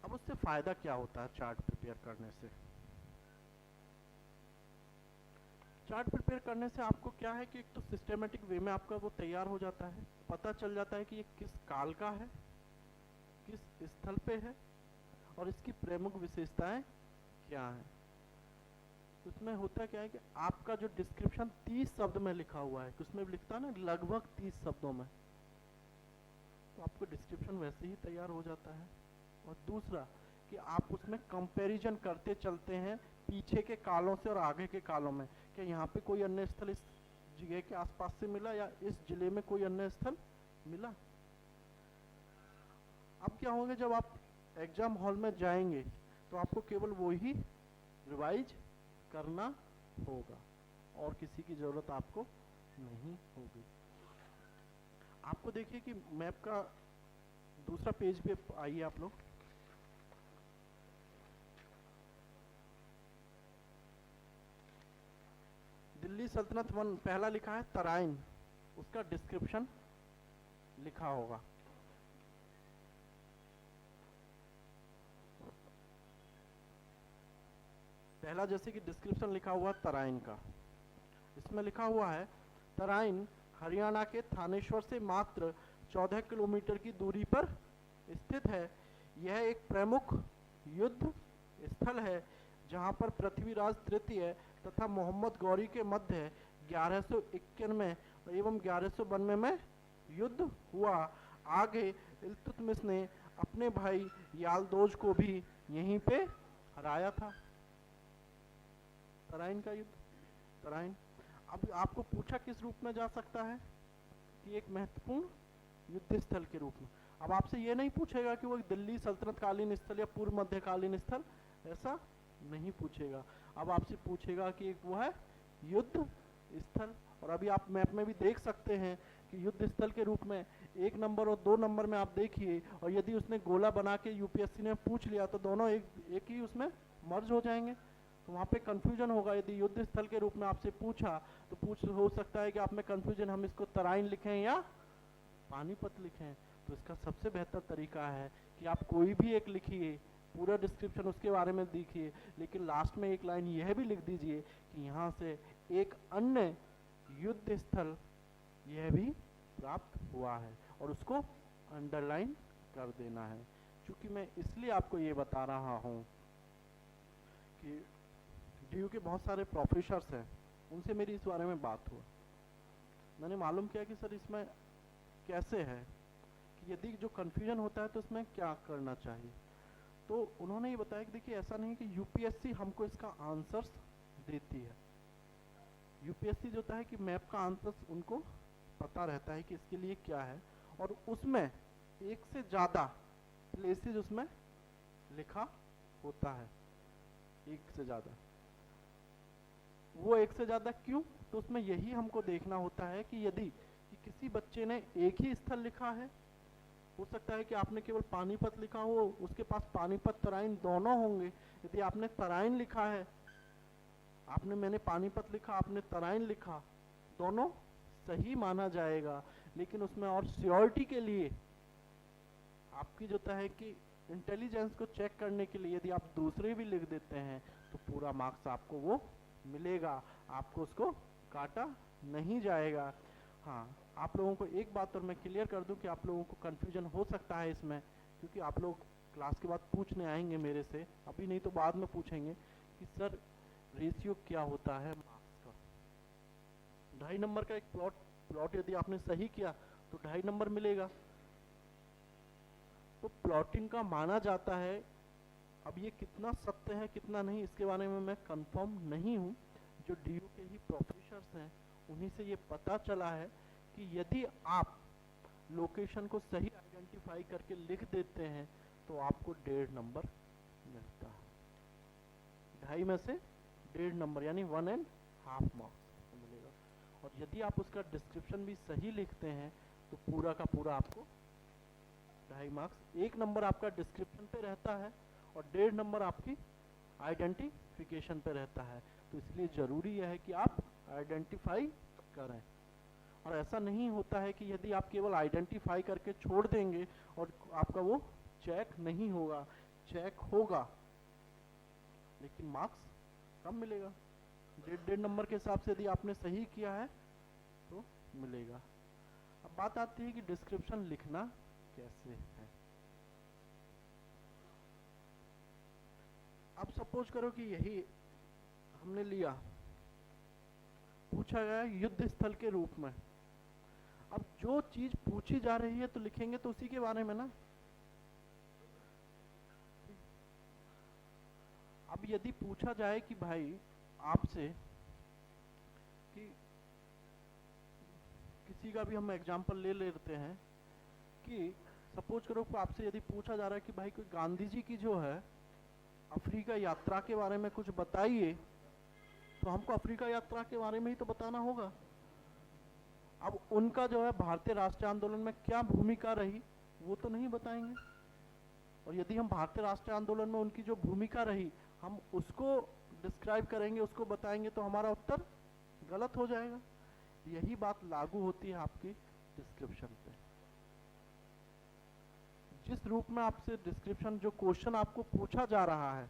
अब उससे फायदा क्या होता है चार्ट प्रिपेयर करने से? चार्ट प्रिपेयर करने से आपको क्या है कि एक तो सिस्टेमेटिक वे में आपका वो तैयार हो जाता है, पता चल जाता है कि ये किस काल का है, किस स्थल पे है और इसकी प्रमुख विशेषताएं क्या हैं। उसमें होता क्या है कि आपका जो डिस्क्रिप्शन 30 शब्द में लिखा हुआ है, उसमें लिखता है ना लगभग 30 शब्दों में, तो आपको डिस्क्रिप्शन वैसे ही तैयार हो जाता है। और दूसरा कि आप उसमें कंपैरिजन करते चलते हैं पीछे के कालों से और आगे के कालों में, कि यहाँ पे कोई अन्य स्थल इस जगह के आसपास से मिला या इस जिले में कोई अन्य स्थल मिला। अब क्या होगा, जब आप एग्जाम हॉल में जाएंगे तो आपको केवल वो ही रिवाइज करना होगा और किसी की ज़रूरत आपको नहीं होगी। आपको देखिए कि मैप का दूसरा पेज पे आइए आप लोग। दिल्ली सल्तनत वन पहला लिखा है तराइन, उसका डिस्क्रिप्शन लिखा होगा। पहला जैसे कि डिस्क्रिप्शन लिखा हुआ तराइन का, इसमें लिखा हुआ है तराइन हरियाणा के थानेश्वर से मात्र 14 किलोमीटर की दूरी पर स्थित है। यह एक प्रमुख युद्ध स्थल है जहां पर पृथ्वीराज तृतीय तथा मोहम्मद गौरी के मध्य 1191 एवं 1192 में युद्ध हुआ। आगे इल्तुतमिश ने अपने भाई यालदोज को भी यहीं पे हराया था। तराइन का युद्ध, तराइन। अब आपको पूछा किस रूप में जा सकता है कि एक महत्वपूर्ण युद्ध स्थल के रूप में। अब आपसे ये नहीं पूछेगा कि वो दिल्ली सल्तनत कालीन स्थल या पूर्व मध्यकालीन स्थल, ऐसा नहीं पूछेगा। अब आपसे पूछेगा कि एक वो है युद्ध स्थल। और अभी आप मैप में भी देख सकते हैं कि युद्ध स्थल के रूप में 1 नंबर और 2 नंबर में आप देखिए, और यदि उसने गोला बना के यूपीएससी ने पूछ लिया तो दोनों एक ही उसमें मर्ज हो जाएंगे, तो वहाँ पे कंफ्यूजन होगा। यदि युद्ध स्थल के रूप में आपसे पूछा तो हो सकता है कि आप में कंफ्यूजन, हम इसको तराइन लिखें या पानीपत लिखें। तो इसका सबसे बेहतर तरीका है कि आप कोई भी एक लिखिए, पूरा डिस्क्रिप्शन उसके बारे में देखिए, लेकिन लास्ट में एक लाइन यह भी लिख दीजिए कि यहाँ से एक अन्य युद्ध स्थल यह भी प्राप्त हुआ है, और उसको अंडरलाइन कर देना है। क्योंकि मैं इसलिए आपको ये बता रहा हूँ कि डीयू के बहुत सारे प्रोफेसर्स हैं, उनसे मेरी इस बारे में बात हुआ। मैंने मालूम किया कि सर इसमें कैसे है कि यदि जो कन्फ्यूजन होता है तो इसमें क्या करना चाहिए। तो उन्होंने ये बताया कि देखिए ऐसा नहीं कि यूपीएससी हमको इसका आंसर्स देती है। यूपीएससी जो होता है कि मैप का आंसर उनको पता रहता है कि इसके लिए क्या है, और उसमें एक से ज़्यादा प्लेसेस उसमें लिखा होता है, एक से ज़्यादा। वो एक से ज़्यादा क्यों? तो उसमें यही हमको देखना होता है कि यदि कि किसी बच्चे ने एक ही स्थल लिखा है, हो सकता है कि आपने केवल पानीपत लिखा हो, उसके पास पानीपत तराइन दोनों होंगे। यदि आपने तराइन लिखा है, मैंने पानीपत लिखा, आपने तराइन लिखा, दोनों सही माना जाएगा। लेकिन उसमें और श्योरिटी के लिए आपकी जो है कि इंटेलिजेंस को चेक करने के लिए यदि आप दूसरे भी लिख देते हैं तो पूरा मार्क्स आपको वो मिलेगा, आपको उसको काटा नहीं जाएगा। हाँ, आप लोगों को एक बात और मैं क्लियर कर दूं कि आप लोगों को कन्फ्यूजन हो सकता है इसमें, क्योंकि आप लोग क्लास के बाद पूछने आएंगे मेरे से, अभी नहीं तो बाद में पूछेंगे कि सर रेशियो क्या होता है मार्क्स का। 2.5 नंबर का एक प्लॉट यदि आपने सही किया तो 2.5 नंबर मिलेगा। तो प्लॉटिंग का माना जाता है, अब ये कितना सत्य है कितना नहीं इसके बारे में मैं कंफर्म नहीं हूँ। जो डीयू के ही प्रोफेसर्स हैं उन्हीं से ये पता चला है कि यदि आप लोकेशन को सही आइडेंटिफाई करके लिख देते हैं तो आपको 1.5 नंबर मिलता है। 2.5 में से 1.5 नंबर यानी 1.5 मार्क्स मिलेगा। और यदि आप उसका डिस्क्रिप्शन भी सही लिखते हैं तो पूरा का पूरा आपको 2.5 मार्क्स। 1 नंबर आपका डिस्क्रिप्शन पे रहता है और 1.5 नंबर आपकी आइडेंटिफिकेशन पे रहता है। तो इसलिए ज़रूरी है कि आप आइडेंटिफाई करें। और ऐसा नहीं होता है कि यदि आप केवल आइडेंटिफाई करके छोड़ देंगे और आपका वो चेक नहीं होगा, चेक होगा लेकिन मार्क्स कम मिलेगा। 1.5 नंबर के हिसाब से यदि आपने सही किया है तो मिलेगा। अब बात आती है कि डिस्क्रिप्शन लिखना कैसे है। अब सपोज करो कि यही हमने लिया, पूछा गया युद्ध स्थल के रूप में। अब जो चीज पूछी जा रही है तो लिखेंगे तो उसी के बारे में ना। अब यदि पूछा जाए कि भाई आपसे कि किसी का भी हम एग्जांपल ले लेते हैं कि सपोज करो कि आपसे यदि पूछा जा रहा है कि भाई कोई गांधी जी की जो है अफ्रीका यात्रा के बारे में कुछ बताइए, तो हमको अफ्रीका यात्रा के बारे में ही तो बताना होगा। अब उनका जो है भारतीय राष्ट्रीय आंदोलन में क्या भूमिका रही वो तो नहीं बताएंगे। और यदि हम भारतीय राष्ट्रीय आंदोलन में उनकी जो भूमिका रही हम उसको डिस्क्राइब करेंगे, उसको बताएंगे, तो हमारा उत्तर गलत हो जाएगा। यही बात लागू होती है आपकी डिस्क्रिप्शन पे। जिस रूप में आपसे डिस्क्रिप्शन, जो क्वेश्चन आपको पूछा जा रहा है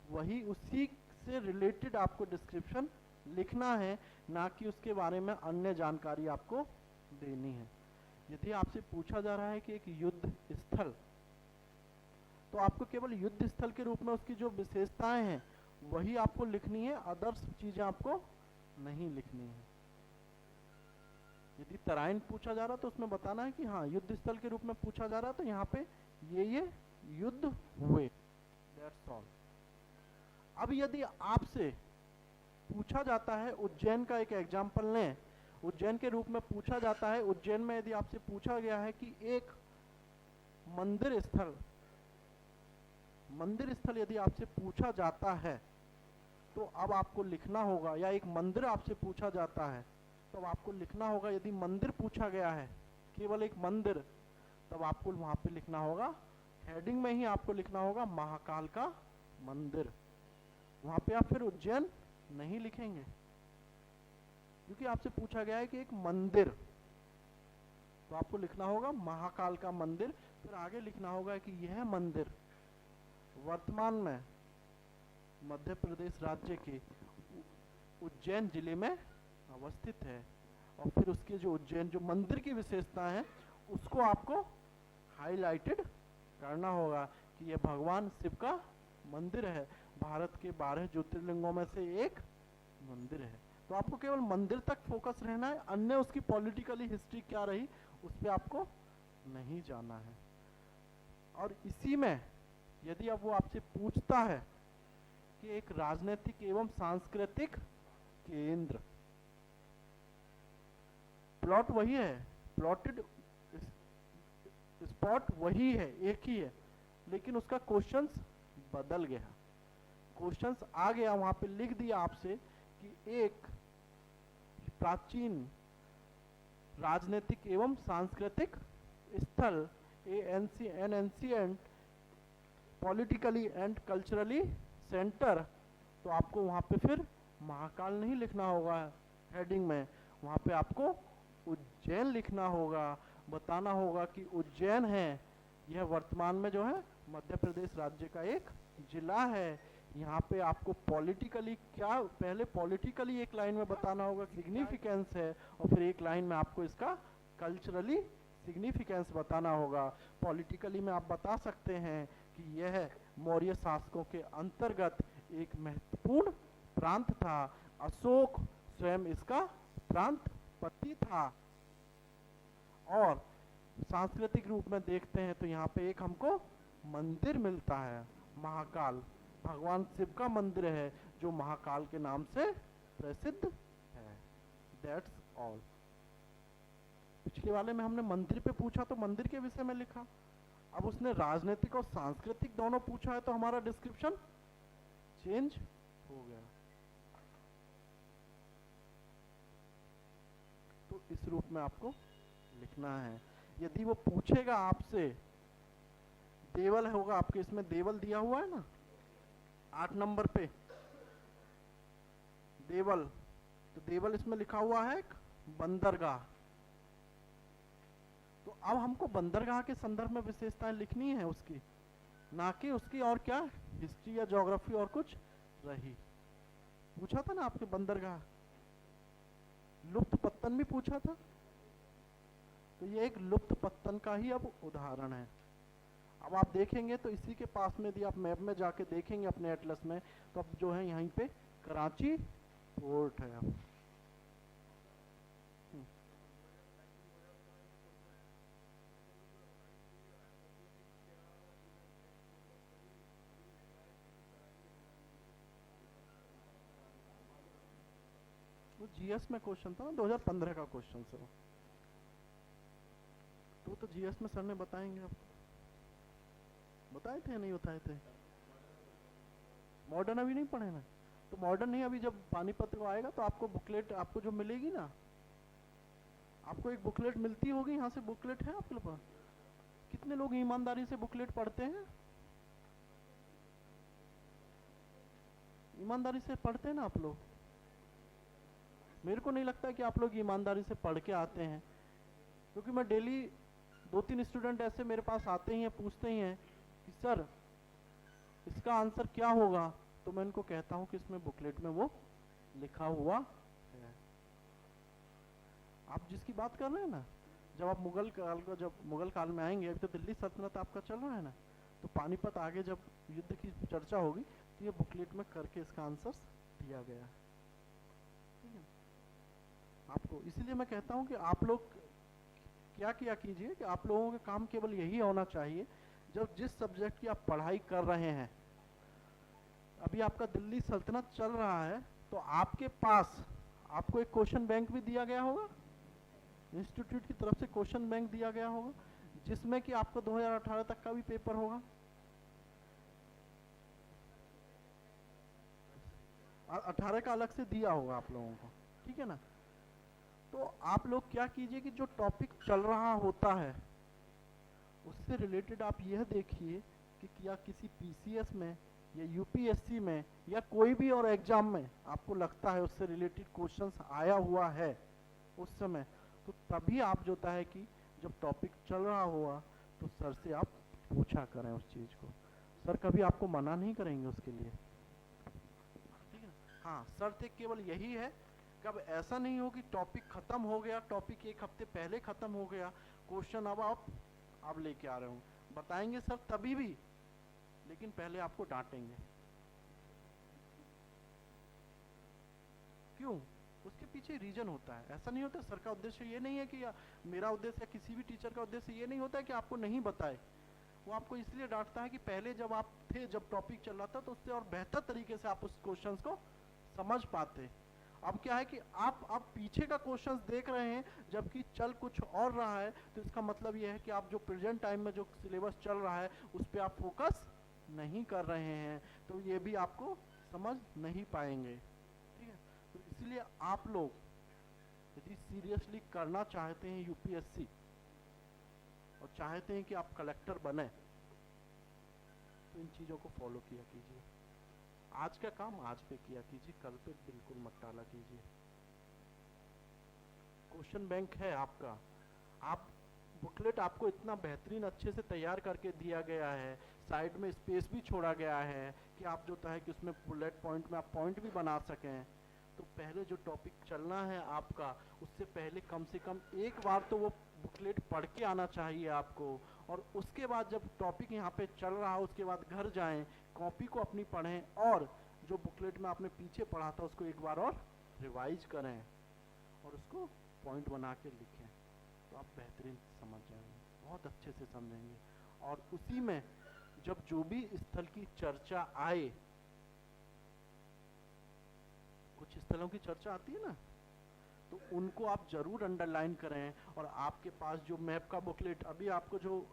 वही उसी से रिलेटेड आपको डिस्क्रिप्शन लिखना है, ना कि उसके बारे में अन्य जानकारी आपको देनी है। यदि आपसे पूछा जा रहा है कि एक युद्ध स्थल, तो आपको केवल युद्ध स्थल के रूप में उसकी जो विशेषताएं हैं वही आपको लिखनी है, अदर्स चीजें आपको नहीं लिखनी है। यदि तराइन पूछा जा रहा तो उसमें बताना है कि हाँ युद्ध स्थल के रूप में पूछा जा रहा तो यहाँ पे ये युद्ध हुए, दैट्स ऑल। अब यदि आपसे पूछा जाता है, उज्जैन का एक एग्जाम्पल लें, उज्जैन के रूप में पूछा जाता है, उज्जैन में यदि आपसे पूछा गया है कि एक मंदिर स्थल यदि आपसे पूछा जाता है तो अब आपको लिखना होगा, या एक मंदिर आपसे पूछा जाता है तो अब आपको लिखना होगा। यदि मंदिर पूछा गया है, केवल एक मंदिर, तब आपको वहां पे लिखना होगा, हेडिंग में ही आपको लिखना होगा महाकाल का मंदिर। वहां पे आप फिर उज्जैन नहीं लिखेंगे, क्योंकि आपसे पूछा गया है कि एक मंदिर, तो आपको लिखना होगा महाकाल का मंदिर। फिर आगे लिखना होगा कि यह मंदिर वर्तमान में मध्य प्रदेश राज्य के उज्जैन जिले में अवस्थित है। और फिर उसके जो उज्जैन जो मंदिर की विशेषता है उसको आपको हाईलाइटेड करना होगा कि यह भगवान शिव का मंदिर है, भारत के 12 ज्योतिर्लिंगों में से एक मंदिर है। तो आपको केवल मंदिर तक फोकस रहना है, अन्य उसकी पॉलिटिकली हिस्ट्री क्या रही उस पर आपको नहीं जाना है। और इसी में यदि अब वो आपसे पूछता है कि एक राजनीतिक एवं सांस्कृतिक केंद्र। प्लॉट वही है, प्लॉटेड स्पॉट वही है, एक ही है, लेकिन उसका क्वेश्चंस बदल गया। क्वेश्चंस आ गया वहां पे लिख दिया आपसे कि एक प्राचीन राजनीतिक एवं सांस्कृतिक स्थल, N ancient politically and culturally centre. तो आपको वहां पे फिर महाकाल नहीं लिखना होगा हेडिंग में, वहां पे आपको उज्जैन लिखना होगा, बताना होगा कि उज्जैन है, यह वर्तमान में जो है मध्य प्रदेश राज्य का एक जिला है। यहाँ पे आपको पॉलिटिकली क्या, पहले पॉलिटिकली एक लाइन में बताना होगा सिग्निफिकेंस है, और फिर एक लाइन में आपको इसका कल्चरली सिग्निफिकेंस बताना होगा। पॉलिटिकली में आप बता सकते हैं कि यह मौर्य शासकों के अंतर्गत एक महत्वपूर्ण प्रांत था, अशोक स्वयं इसका प्रांतपति था। और सांस्कृतिक रूप में देखते हैं तो यहाँ पे एक हमको मंदिर मिलता है, महाकाल, भगवान शिव का मंदिर है जो महाकाल के नाम से प्रसिद्ध है। That's all. पिछले वाले में हमने मंदिर पे पूछा तो मंदिर के विषय में लिखा, अब उसने राजनीतिक और सांस्कृतिक दोनों पूछा है तो हमारा डिस्क्रिप्शन चेंज हो गया। तो इस रूप में आपको लिखना है। यदि वो पूछेगा आपसे, देवल होगा आपके, इसमें देवल दिया हुआ है ना 8 नंबर पे, देवल, तो देवल इसमें लिखा हुआ है एक बंदरगाह। तो अब हमको बंदरगाह के संदर्भ में विशेषताएं लिखनी है उसकी, ना कि उसकी और क्या हिस्ट्री या ज्योग्राफी और कुछ रही। पूछा था ना आपके बंदरगाह, लुप्त पत्तन भी पूछा था, तो ये एक लुप्त पत्तन का ही अब उदाहरण है। अब आप देखेंगे तो इसी के पास में, यदि आप मैप में जाके देखेंगे अपने एटलस में, तो अब जो है यहीं पे कराची पोर्ट है। अब वो जीएस में क्वेश्चन था ना, 2015 का क्वेश्चन सर, तो जीएस में सर ने बताएंगे आपको, बताए थे नहीं बताए थे? मॉडर्न अभी नहीं पढ़े ना, तो मॉडर्न नहीं, अभी जब पानीपत को आएगा तो आपको बुकलेट आपको जो मिलेगी ना, आपको एक बुकलेट मिलती होगी, यहाँ से बुकलेट है आपके पास? कितने लोग ईमानदारी से बुकलेट पढ़ते हैं? ईमानदारी से पढ़ते हैं ना आप लोग? मेरे को नहीं लगता कि आप लोग ईमानदारी से पढ़ के आते हैं, क्योंकि मैं डेली 2-3 स्टूडेंट ऐसे मेरे पास आते ही हैं, पूछते ही हैं कि सर इसका आंसर क्या होगा, तो मैं इनको कहता हूं कि इसमें बुकलेट में वो लिखा हुआ है। आप जिसकी बात कर रहे हैं ना, जब आप मुगल काल में आएंगे, अभी तो दिल्ली सल्तनत आपका चल रहा है ना, तो पानीपत आगे जब युद्ध की चर्चा होगी तो ये बुकलेट में करके इसका आंसर दिया गया है, ठीक है आपको। इसीलिए मैं कहता हूं कि आप लोग क्या किया कीजिए कि आप लोगों का काम केवल यही होना चाहिए, जब जिस सब्जेक्ट की आप पढ़ाई कर रहे हैं, अभी आपका दिल्ली सल्तनत चल रहा है, तो आपके पास आपको एक क्वेश्चन बैंक भी दिया गया होगा, इंस्टीट्यूट की तरफ से क्वेश्चन बैंक दिया गया होगा, जिसमें कि आपको 2018 तक का भी पेपर होगा। 18 का अलग से दिया होगा आप लोगों को, ठीक है ना। तो आप लोग क्या कीजिए कि जो टॉपिक चल रहा होता है उससे रिलेटेड आप यह देखिए कि क्या किसी पीसीएस में या यूपीएससी में या कोई भी और एग्जाम में आपको लगता है उससे रिलेटेड क्वेश्चंस आया हुआ है उस समय, तो तभी आप जो है कि जब टॉपिक चल रहा हुआ तो सर से आप पूछा करें उस चीज़ को, सर कभी आपको मना नहीं करेंगे उसके लिए, ठीक है। हाँ, शर्त केवल यही है, कब ऐसा नहीं हो कि टॉपिक खत्म हो गया, टॉपिक 1 हफ्ते पहले खत्म हो गया, क्वेश्चन अब आप लेके आ रहे हो, बताएंगे सर तभी भी, लेकिन पहले आपको डांटेंगे। क्यों? उसके पीछे रीजन होता है। ऐसा नहीं होता, सर का उद्देश्य ये नहीं है कि मेरा उद्देश्य या किसी भी टीचर का उद्देश्य ये नहीं होता है कि आपको नहीं बताए, वो आपको इसलिए डांटता है कि पहले जब आप थे, जब टॉपिक चल रहा था, तो उससे और बेहतर तरीके से आप उस क्वेश्चंस को समझ पाते। अब क्या है कि आप पीछे का क्वेश्चंस देख रहे हैं जबकि चल कुछ और रहा है, तो इसका मतलब ये है कि आप जो प्रेजेंट टाइम में जो सिलेबस चल रहा है उस पर आप फोकस नहीं कर रहे हैं, तो ये भी आपको समझ नहीं पाएंगे। ठीक है, तो इसलिए आप लोग यदि सीरियसली करना चाहते हैं यूपीएससी और चाहते हैं कि आप कलेक्टर बने, तो इन चीज़ों को फॉलो किया कीजिए। आज का काम आज पे किया कीजिए, कल पे बिल्कुल मत टाला कीजिए। क्वेश्चन बैंक है आपका, आप बुकलेट आपको इतना बेहतरीन अच्छे से तैयार करके दिया गया है, साइड में स्पेस भी छोड़ा गया है कि आप जो है कि उसमें बुलेट पॉइंट में आप पॉइंट भी बना सकें। तो पहले जो टॉपिक चलना है आपका, उससे पहले कम से कम एक बार तो वो बुकलेट पढ़ के आना चाहिए आपको, और उसके बाद जब टॉपिक यहाँ पे चल रहा हो उसके बाद घर जाएं, कॉपी को अपनी पढ़ें और जो बुकलेट में आपने पीछे पढ़ा था उसको एक बार और रिवाइज करें और उसको पॉइंट बना के लिखें, तो आप बेहतरीन समझ जाएंगे, बहुत अच्छे से समझेंगे। और उसी में जब जो भी स्थल की चर्चा आए, कुछ स्थलों की चर्चा आती है ना, तो उनको आप जरूर अंडरलाइन करें। और आपके पास जो मैप का बुकलेट, अभी आपको जो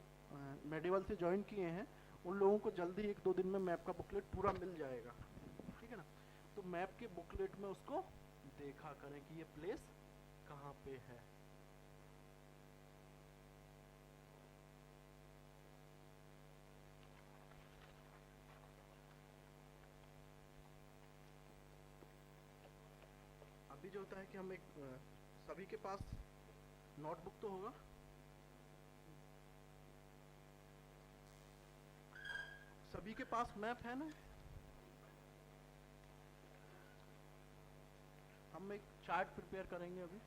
मेडिवल से ज्वाइन किए हैं उन लोगों को जल्दी 1-2 दिन में मैप का बुकलेट पूरा मिल जाएगा, ठीक है ना। तो मैप के बुकलेट में उसको देखा करें कि ये प्लेस कहाँ पे है। अभी जो होता है कि हम एक सभी के पास नोटबुक तो होगा, सभी के पास मैप है ना। हम एक चार्ट प्रिपेयर करेंगे अभी।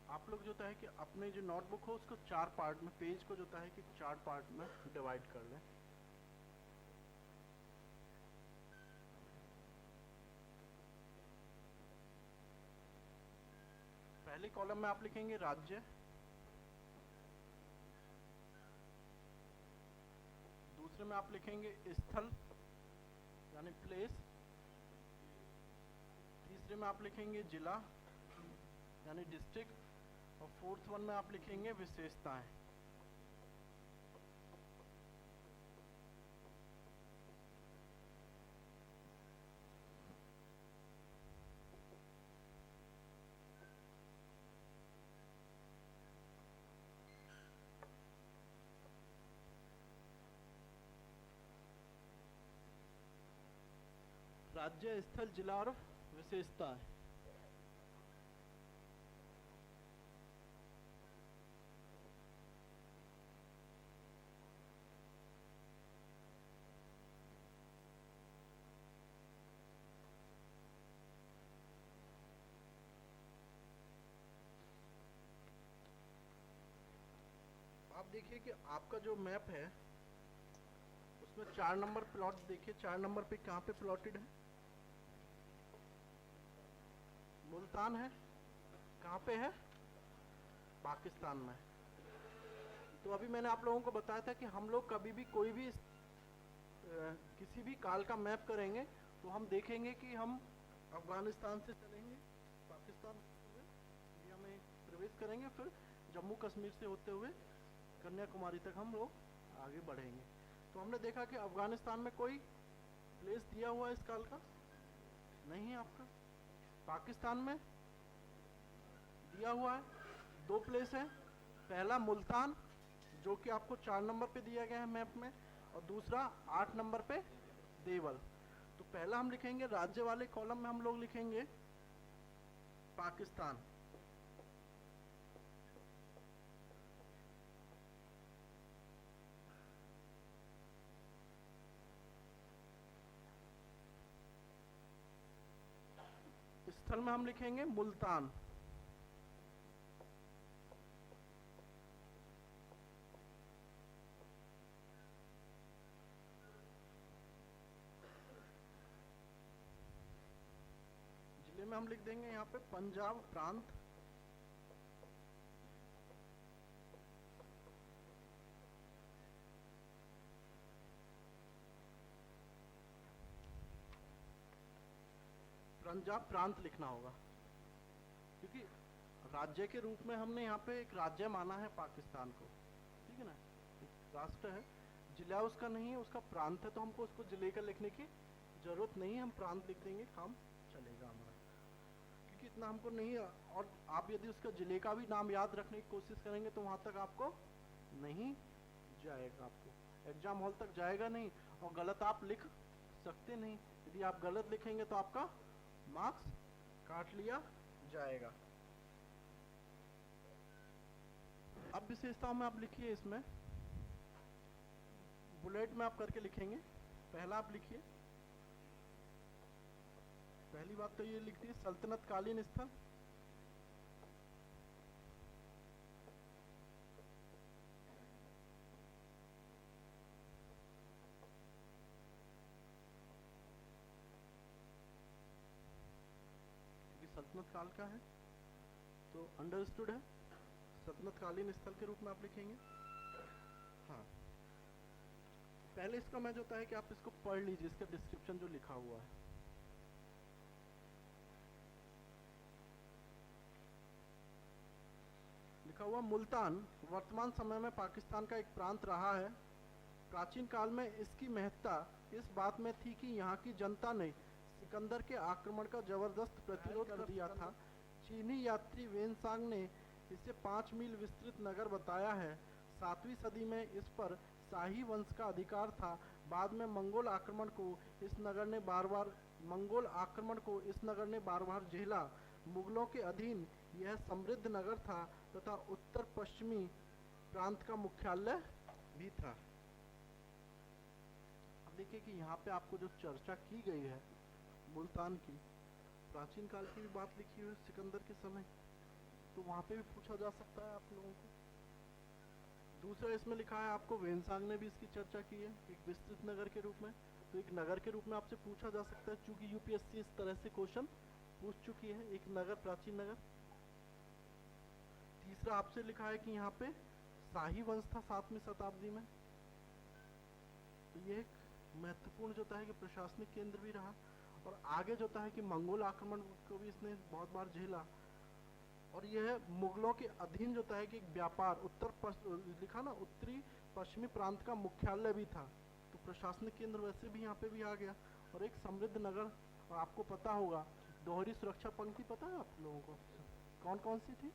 आप लोग जो है कि अपने जो नोटबुक हो उसको 4 पार्ट में, पेज को जो है कि 4 पार्ट में डिवाइड कर लें। पहले कॉलम में आप लिखेंगे राज्य, दूसरे में आप लिखेंगे स्थल यानी प्लेस, तीसरे में आप लिखेंगे जिला यानी डिस्ट्रिक्ट, और फोर्थ वन में आप लिखेंगे विशेषताएं। राज्य, स्थल, जिला और विशेषताएं। आप देखिए कि आपका जो मैप है उसमें 4 नंबर प्लॉट देखिए, 4 नंबर पे कहाँ पे प्लॉटेड है? मुल्तान है। कहाँ पे है? पाकिस्तान में। तो अभी मैंने आप लोगों को बताया था कि हम लोग कभी भी कोई भी किसी भी काल का मैप करेंगे तो हम देखेंगे कि हम अफगानिस्तान से चलेंगे, पाकिस्तान होते हुए इंडिया में प्रवेश करेंगे, फिर जम्मू कश्मीर से होते हुए कन्याकुमारी तक हम लोग आगे बढ़ेंगे। तो हमने देखा कि अफगानिस्तान में कोई प्लेस दिया हुआ है इस काल का नहीं है आपका। पाकिस्तान में दिया हुआ है, 2 प्लेस है, पहला मुल्तान जो कि आपको 4 नंबर पे दिया गया है मैप में, और दूसरा 8 नंबर पे देवल। तो पहला हम लिखेंगे राज्य वाले कॉलम में हम लोग लिखेंगे पाकिस्तान। स्थल में हम लिखेंगे मुल्तान। जिले में हम लिख देंगे यहाँ पे पंजाब प्रांत। पंजाब प्रांत लिखना होगा, क्योंकि राज्य के रूप में हमने यहाँ पे एक राज्य माना है पाकिस्तान को, ठीक है ना, एक राष्ट्र है। जिला उसका नहीं है, उसका प्रांत है, तो हमको उसको जिले का लिखने की जरूरत नहीं है, हम प्रांत लिख देंगे, काम चलेगा हमारा, क्योंकि इतना हमको नहीं है। और आप यदि उसका जिले का भी नाम याद रखने की कोशिश करेंगे तो वहाँ तक आपको नहीं जाएगा, आपको एग्जाम हॉल तक जाएगा नहीं, और गलत आप लिख सकते नहीं। यदि आप गलत लिखेंगे तो आपका मार्क्स काट लिया जाएगा। अब विशेषताओं में आप लिखिए, इसमें बुलेट में आप करके लिखेंगे। पहला आप लिखिए, पहली बात तो ये लिख दी सल्तनत कालीन स्थल। सल्तनत काल का है तो अंडरस्टूड है, सल्तनत कालीन स्थल के रूप में आप लिखेंगे। हाँ, पहले इसका मैं जो होता है कि आप इसको पढ़ लीजिए, इसका डिस्क्रिप्शन जो लिखा हुआ है। लिखा हुआ मुल्तान वर्तमान समय में पाकिस्तान का एक प्रांत रहा है। प्राचीन काल में इसकी महत्ता इस बात में थी कि यहाँ की जनता ने सिकंदर के आक्रमण का जबरदस्त प्रतिरोध कर दिया था। चीनी यात्री वेनसांग ने इसे 5 मील विस्तृत नगर बताया है। 7वीं सदी में इस पर शाही वंश का अधिकार था। बाद में मंगोल आक्रमण को इस नगर ने बार बार झेला। मुगलों के अधीन यह समृद्ध नगर था तथा उत्तर पश्चिमी प्रांत का मुख्यालय भी था। अब देखिए कि यहाँ पे आपको जो चर्चा की गई है मुल्तान की, प्राचीन काल की भी बात लिखी हुई है सिकंदर के समय, तो वहाँ पे भी पूछा जा सकता है आप लोगों को। दूसरा इसमें लिखा है आपको वेनसांग ने भी इसकी चर्चा की है एक विस्तृत नगर के रूप में, तो एक नगर के रूप में आपसे पूछा जा सकता है, चूंकि यूपीएससी इस तरह से क्वेश्चन पूछ चुकी है, एक नगर, प्राचीन नगर। तीसरा आपसे लिखा है कि यहाँ पे शाही वंश था 7वीं शताब्दी में, तो ये एक महत्वपूर्ण जो होता है कि प्रशासनिक केंद्र भी रहा। और आगे जो होता है कि मंगोल आक्रमण को भी इसने बहुत बार झेला, और यह मुगलों के अधीन जो होता है कि एक व्यापार लिखा ना उत्तरी पश्चिमी प्रांत का मुख्यालय भी था, तो प्रशासनिक केंद्र वैसे भी यहाँ पे भी आ गया। और एक समृद्ध नगर, और आपको पता होगा दोहरी सुरक्षा पंक्ति पता है आप लोगों को कौन कौन सी थी?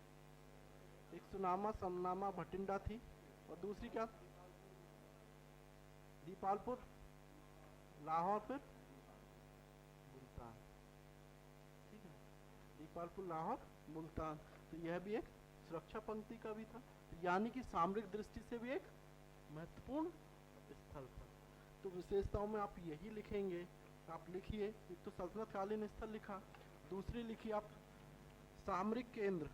एक सुनामा, समनामा, भटिंडा थी, और दूसरी क्या? दीपालपुर, लाहौर, फिर मुल्तान, ठीक है, दीपालपुर, लाहौर, मुल्तान। तो यह भी एक सुरक्षा पंक्ति का भी था, तो यानी कि सामरिक दृष्टि से भी एक महत्वपूर्ण स्थल था। तो विशेषताओं में आप यही लिखेंगे, आप लिखिए, एक तो सल्तनत कालीन स्थल लिखा, दूसरी लिखी आप सामरिक केंद्र,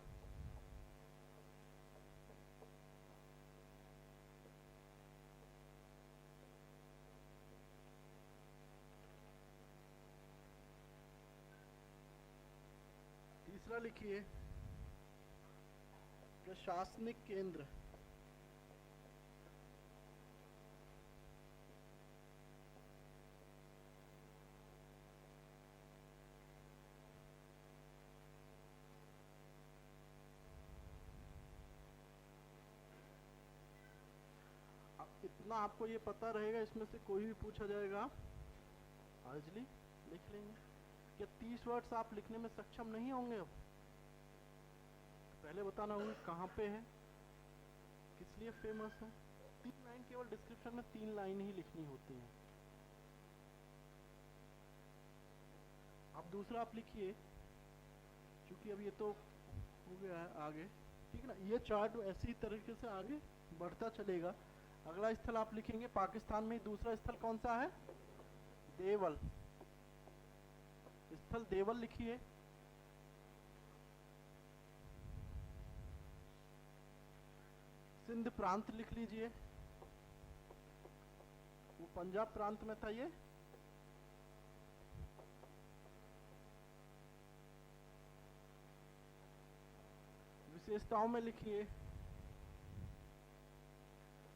तीसरा लिखिए प्रशासनिक केंद्र, इतना आपको ये पता रहेगा, इसमें से कोई भी पूछा जाएगा हार्डली लिख लेंगे। क्या 30 वर्ड्स आप लिखने में सक्षम नहीं होंगे? अब पहले बताना होगा कहाँ पे है, किस लिए फेमस है। 3 लाइन, केवल डिस्क्रिप्शन में 3 लाइन ही लिखनी होती है। अब दूसरा आप लिखिए, क्योंकि अब ये तो हो गया है आगे, ठीक है ना। ये चार्ट ऐसी तरीके से आगे बढ़ता चलेगा। अगला स्थल आप लिखेंगे पाकिस्तान में दूसरा स्थल कौन सा है? देवल। स्थल देवल लिखिए। सिंध प्रांत लिख लीजिए, वो पंजाब प्रांत में था ये। विशेषताओं में लिखिए,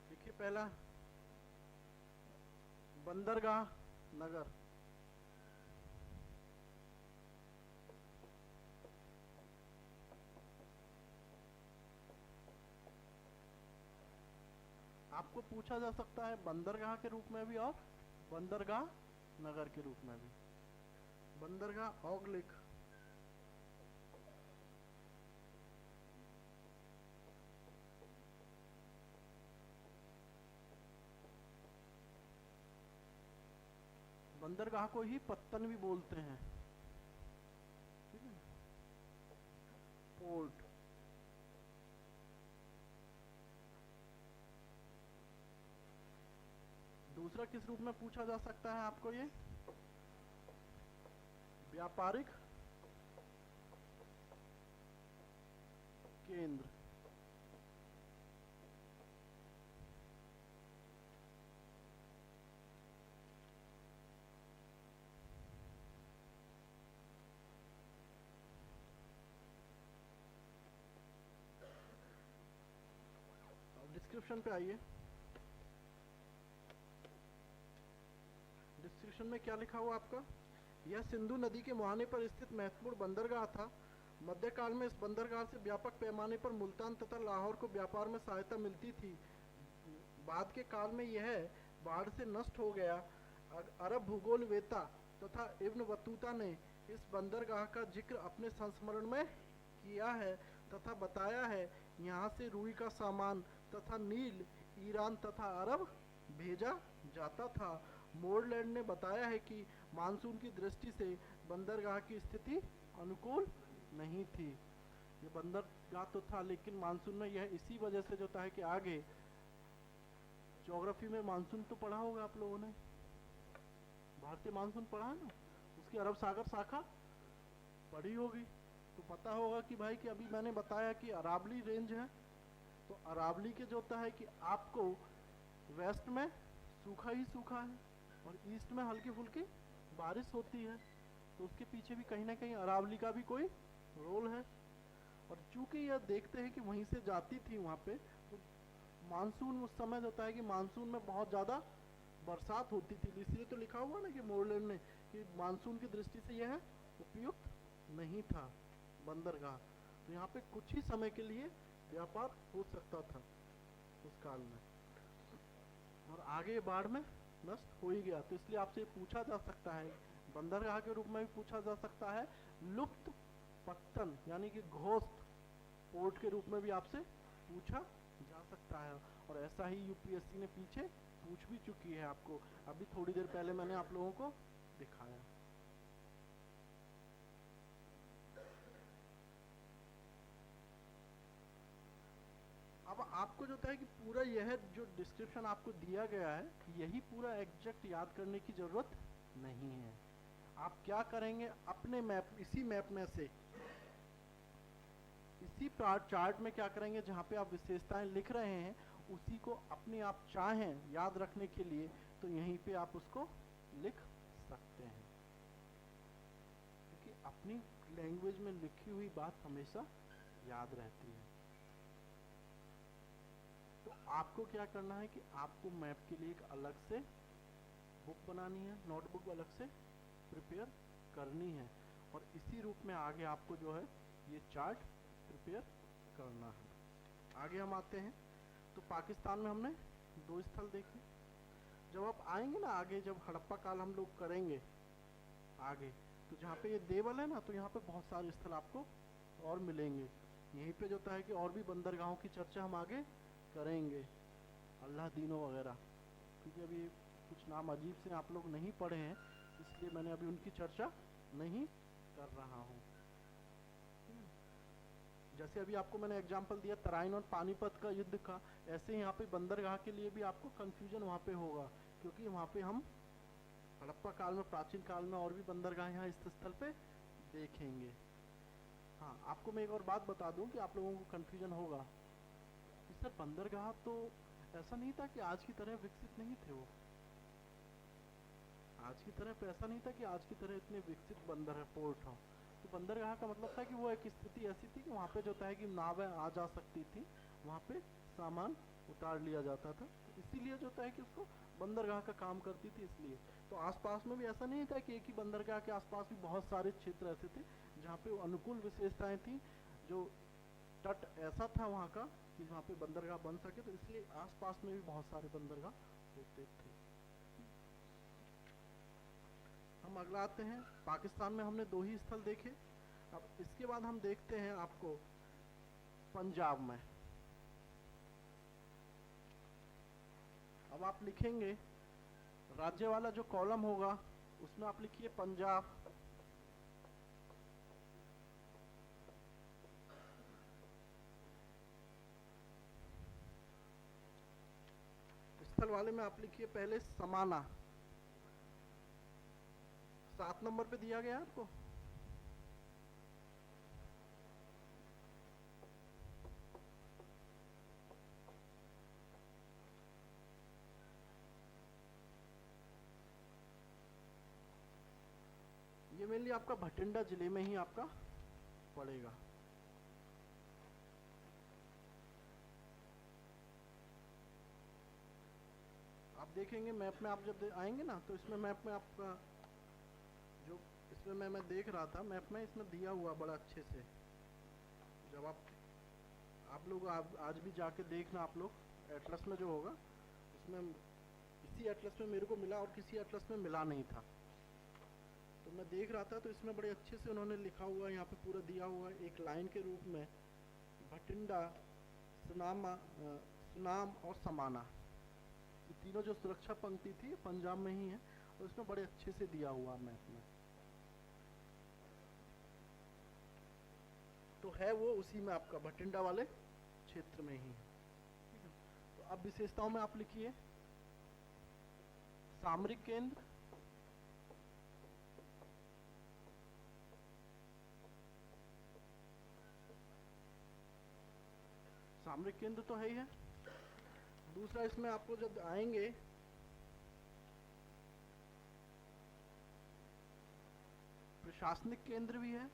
देखिए पहला बंदरगाह नगर, आपको पूछा जा सकता है बंदरगाह के रूप में भी और बंदरगाह नगर के रूप में भी। बंदरगाह औगलिक, बंदरगाह को ही पत्तन भी बोलते हैं, ठीक है। पोर्ट, दूसरा किस रूप में पूछा जा सकता है आपको ये? व्यापारिक केंद्र। डिस्क्रिप्शन पे आइए। डिस्क्रिप्शन में क्या लिखा हुआ आपका? यह सिंधु नदी के मुहाने पर स्थित महत्वपूर्ण बंदरगाह था। मध्यकाल में इस बंदरगाह से व्यापक पैमाने पर मुल्तान तथा लाहौर को व्यापार में सहायता मिलती थी। बाद के काल में यह बाढ़ से नष्ट हो गया। अरब भूगोलवेत्ता तथा इब्न बतूता ने इस बंदरगाह का जिक्र अपने संस्मरण में किया है तथा बताया है यहाँ से रुई का सामान तथा नील, ईरान तथा अरब भेजा जाता था। मोरलैंड ने बताया है कि मानसून की दृष्टि से बंदरगाह की स्थिति अनुकूल नहीं थी। ये बंदरगाह तो था, लेकिन मानसून में यह इसी वजह से जो था कि आगे ज्योग्राफी में मानसून तो पढ़ा होगा आप लोगों ने, भारतीय मानसून पढ़ा है ना, उसकी अरब सागर शाखा पढ़ी होगी, तो पता होगा कि भाई कि अभी मैंने बताया कि अरावली रेंज है, तो अरावली के जो होता है कि आपको वेस्ट में सूखा ही सूखा है और ईस्ट में हल्की फुल्की बारिश होती है, तो उसके पीछे भी कहीं ना कहीं अरावली का भी कोई रोल है। और चूंकि यह देखते हैं कि वहीं से जाती थी वहाँ पे, तो मानसून उस समय होता है कि मानसून में बहुत ज़्यादा बरसात होती थी, इसलिए तो लिखा हुआ ना कि मोरलैंड ने कि मानसून की दृष्टि से यह उपयुक्त नहीं था बंदरगाह। तो यहाँ पे कुछ ही समय के लिए व्यापार हो सकता था उस काल में, और आगे बाढ़ में नष्ट हो ही गया। तो इसलिए आपसे पूछा जा सकता है, बंदरगाह के रूप में भी पूछा जा सकता है, लुप्त पत्तन यानी कि घोस्ट पोर्ट के रूप में भी आपसे पूछा जा सकता है। और ऐसा ही यूपीएससी ने पीछे पूछ भी चुकी है आपको, अभी थोड़ी देर पहले मैंने आप लोगों को दिखाया। अब आपको जो है कि पूरा यह जो डिस्क्रिप्शन आपको दिया गया है, यही पूरा एग्जैक्ट याद करने की जरूरत नहीं है। आप क्या करेंगे, अपने मैप, इसी मैप में से इसी चार्ट में क्या करेंगे, जहाँ पे आप विशेषताएं लिख रहे हैं उसी को अपने आप चाहें याद रखने के लिए तो यहीं पे आप उसको लिख सकते हैं, क्योंकि अपनी लैंग्वेज में लिखी हुई बात हमेशा याद रहती है। तो आपको क्या करना है कि आपको मैप के लिए एक अलग से बुक बनानी है, नोटबुक अलग से प्रिपेयर करनी है, और इसी रूप में आगे आपको जो है ये चार्ट प्रिपेयर करना है। आगे हम आते हैं, तो पाकिस्तान में हमने दो स्थल देखे। जब आप आएंगे ना आगे, जब हड़प्पा काल हम लोग करेंगे आगे, तो जहाँ पे ये देवल है ना, तो यहाँ पे बहुत सारे स्थल आपको और मिलेंगे। यहीं पे जो होता है कि और भी बंदरगाहों की चर्चा हम आगे करेंगे, अल्लादीनो वगैरह, क्योंकि अभी कुछ नाम अजीब से आप लोग नहीं पढ़े हैं, इसलिए मैंने अभी उनकी चर्चा नहीं कर रहा हूँ। जैसे अभी आपको मैंने एग्जांपल दिया तराइन और पानीपत का युद्ध का, ऐसे यहाँ पे बंदरगाह के लिए भी आपको कंफ्यूजन वहाँ पे होगा, क्योंकि वहाँ पे हम हड़प्पा काल में, प्राचीन काल में और भी बंदरगाह यहाँ इस स्थल पे देखेंगे। हाँ, आपको मैं एक और बात बता दूं कि आप लोगों को कंफ्यूजन होगा कि सर बंदरगाह तो ऐसा नहीं था कि आज की तरह विकसित नहीं थे वो। आज की तरह ऐसा नहीं था कि आज की तरह इतने विकसित बंदर पोर्ट हो। तो बंदरगाह का मतलब था कि वो एक स्थिति ऐसी थी कि वहाँ पे जो है कि नावें आ जा सकती थी, वहाँ पे सामान उतार लिया जाता था, तो इसीलिए जो है कि उसको बंदरगाह का काम करती थी। इसलिए तो आसपास में भी ऐसा नहीं था कि एक ही बंदरगाह के आसपास भी बहुत सारे क्षेत्र ऐसे थे जहाँ पे अनुकूल विशेषताएं थी, जो तट ऐसा था वहाँ का कि वहाँ पे बंदरगाह बन सके, तो इसलिए आसपास में भी बहुत सारे बंदरगाह होते थे। हम अगला आते हैं, पाकिस्तान में हमने दो ही स्थल देखे। अब इसके बाद हम देखते हैं आपको पंजाब में। अब आप लिखेंगे, राज्य वाला जो कॉलम होगा उसमें आप लिखिए पंजाब, स्थल वाले में आप लिखिए पहले समाना। 7 नंबर पे दिया गया आपको। ये मेनली आपका भटिंडा जिले में ही आपका पड़ेगा। आप देखेंगे मैप में, आप जब आएंगे ना, तो इसमें मैप में आपका जो इसमें मैं देख रहा था मैप में, इसमें दिया हुआ बड़ा अच्छे से। जब आप लोग आज भी जाके देखना, आप लोग एटलस में जो होगा उसमें, इसी एटलस में मेरे को मिला और किसी एटलस में मिला नहीं था, तो मैं देख रहा था, तो इसमें बड़े अच्छे से उन्होंने लिखा हुआ है, यहाँ पे पूरा दिया हुआ है एक लाइन के रूप में, भटिंडा, सुनाम और समाना, ये तीनों जो सुरक्षा पंक्ति थी पंजाब में ही है, और इसमें बड़े अच्छे से दिया हुआ मैप में। तो है वो उसी में आपका भटिंडा वाले क्षेत्र में ही है। ठीक है, तो अब विशेषताओं में आप लिखिए सामरिक केंद्र, सामरिक केंद्र तो है ही है। दूसरा इसमें आपको जब आएंगे प्रशासनिक केंद्र भी है,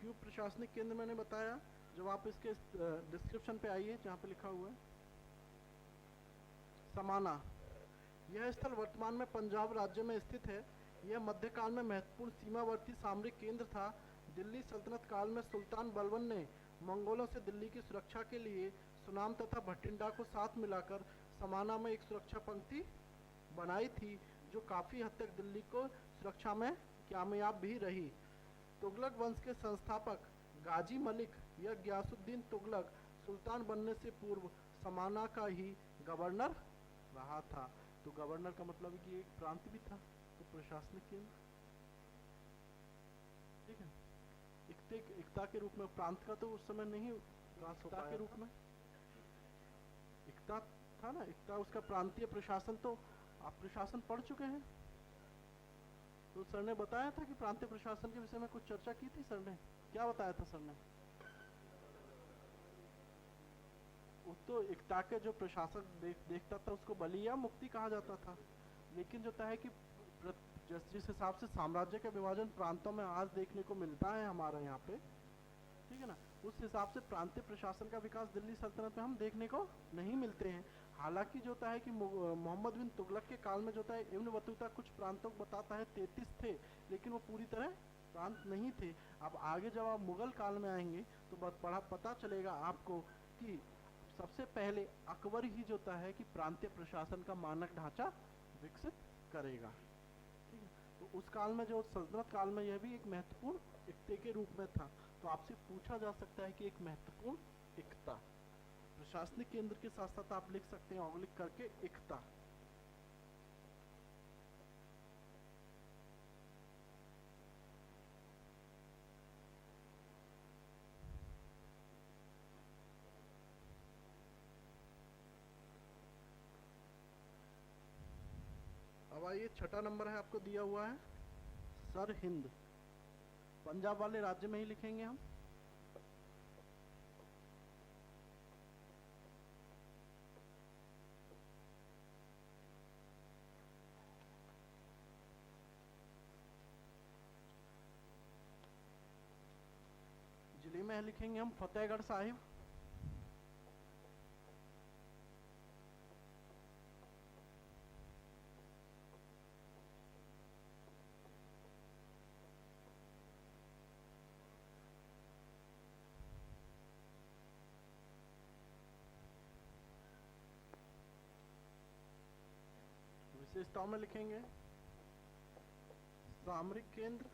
क्यों प्रशासनिक केंद्र मैंने बताया, जब आप इसके डिस्क्रिप्शन पे आइए जहाँ पे लिखा हुआ है समाना, यह स्थल वर्तमान में पंजाब राज्य में स्थित है। यह मध्यकाल में महत्वपूर्ण सीमावर्ती सामरिक केंद्र था। दिल्ली सल्तनत काल में सुल्तान बलबन ने मंगोलों से दिल्ली की सुरक्षा के लिए सुनाम तथा भटिंडा को साथ मिलाकर समाना में एक सुरक्षा पंक्ति बनाई थी, जो काफ़ी हद तक दिल्ली को सुरक्षा में कामयाब भी रही। तुगलक वंश के संस्थापक गाजी मलिक या गयासुद्दीन तुगलक सुल्तान बनने से पूर्व समाना का ही गवर्नर रहा था। तो गवर्नर का मतलब कि एक प्रांत भी था, तो प्रशासनिक केंद्र। ठीक है, इक्ता के रूप में, प्रांत का तो उस समय नहीं विकास हो पाया के रूप में, इक्ता था ना, इक्ता उसका प्रांतीय प्रशासन। तो आप प्रशासन पढ़ चुके हैं, तो सर ने बताया था कि प्रांतीय प्रशासन के विषय में कुछ चर्चा की थी। सर ने क्या बताया था? सर ने वो तो इक्ता के जो प्रशासक देखता था उसको बली या मुक्ति कहा जाता था, लेकिन जो है कि जिस हिसाब से साम्राज्य का विभाजन प्रांतों में आज देखने को मिलता है हमारे यहाँ पे, ठीक है ना, उस हिसाब से प्रांतीय प्रशासन का विकास दिल्ली सल्तनत में हम देखने को नहीं मिलते हैं। हालांकि जो होता है कि मोहम्मद बिन तुगलक के काल में जो होता है इब्न बतूता कुछ प्रांतों को बताता है 33 थे, लेकिन वो पूरी तरह प्रांत नहीं थे। अब आगे जब आप मुगल काल में आएंगे तो बड़ा पता चलेगा आपको कि सबसे पहले अकबर ही जो होता है कि प्रांतीय प्रशासन का मानक ढांचा विकसित करेगा। ठीक है, तो उस काल में जो सल्तनत काल में यह भी एक महत्वपूर्ण इक्ते के रूप में था। तो आपसे पूछा जा सकता है कि एक महत्वपूर्ण इक्ता, प्रशासनिक केंद्र के साथ साथ आप लिख सकते हैं ऑग्लिक करके इक्ता। अब आइए छठा नंबर है आपको दिया हुआ है सर हिंद। पंजाब वाले राज्य में ही लिखेंगे हम। जिले में लिखेंगे हम फतेहगढ़ साहिब। विशेषताओं में लिखेंगे सामरिक केंद्र,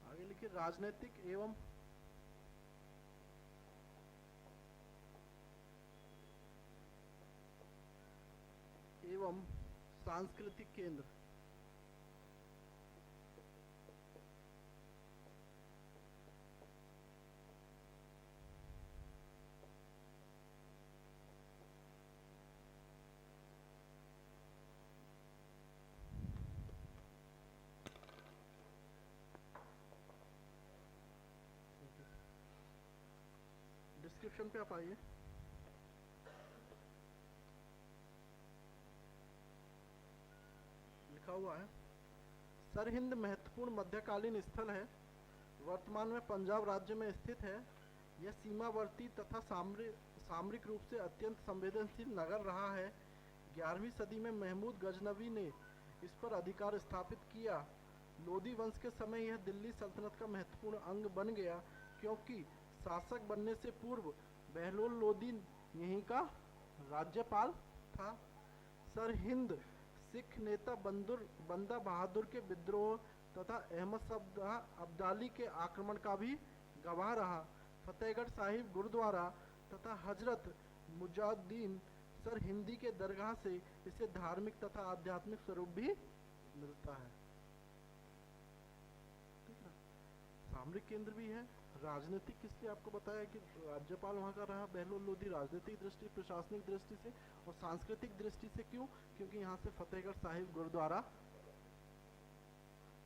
आगे लिखिए राजनीतिक एवं सांस्कृतिक केंद्र। डिस्क्रिप्शन पे आप आइए। लिखा हुआ है सरहिंद महत्वपूर्ण मध्यकालीन स्थल है, वर्तमान में पंजाब राज्य में स्थित है। यह सीमावर्ती तथा सामरिक रूप से अत्यंत संवेदनशील नगर रहा है। 11वीं सदी में महमूद गजनवी ने इस पर अधिकार स्थापित किया। लोदी वंश के समय यह दिल्ली सल्तनत का महत्वपूर्ण अंग बन गया, क्योंकि शासक बनने से पूर्व बहलोल लोदी यहीं का राज्यपाल था। सरहिंद सिख नेता बंदा बहादुर के विद्रोह तथा अहमद शाह अब्दाली के आक्रमण का भी गवाह रहा। फतेहगढ़ साहिब गुरुद्वारा तथा हजरत मुजाद्दीन सरहिंदी के दरगाह से इसे धार्मिक तथा आध्यात्मिक स्वरूप भी मिलता है। ठीक है, सामरिक केंद्र भी है। राजनीतिक इसलिए आपको बताया कि राज्यपाल वहाँ का रहा बहलोल लोदी, राजनीतिक दृष्टि, प्रशासनिक दृष्टि से, और सांस्कृतिक दृष्टि से क्यों? क्योंकि यहाँ से फतेहगढ़ साहिब गुरुद्वारा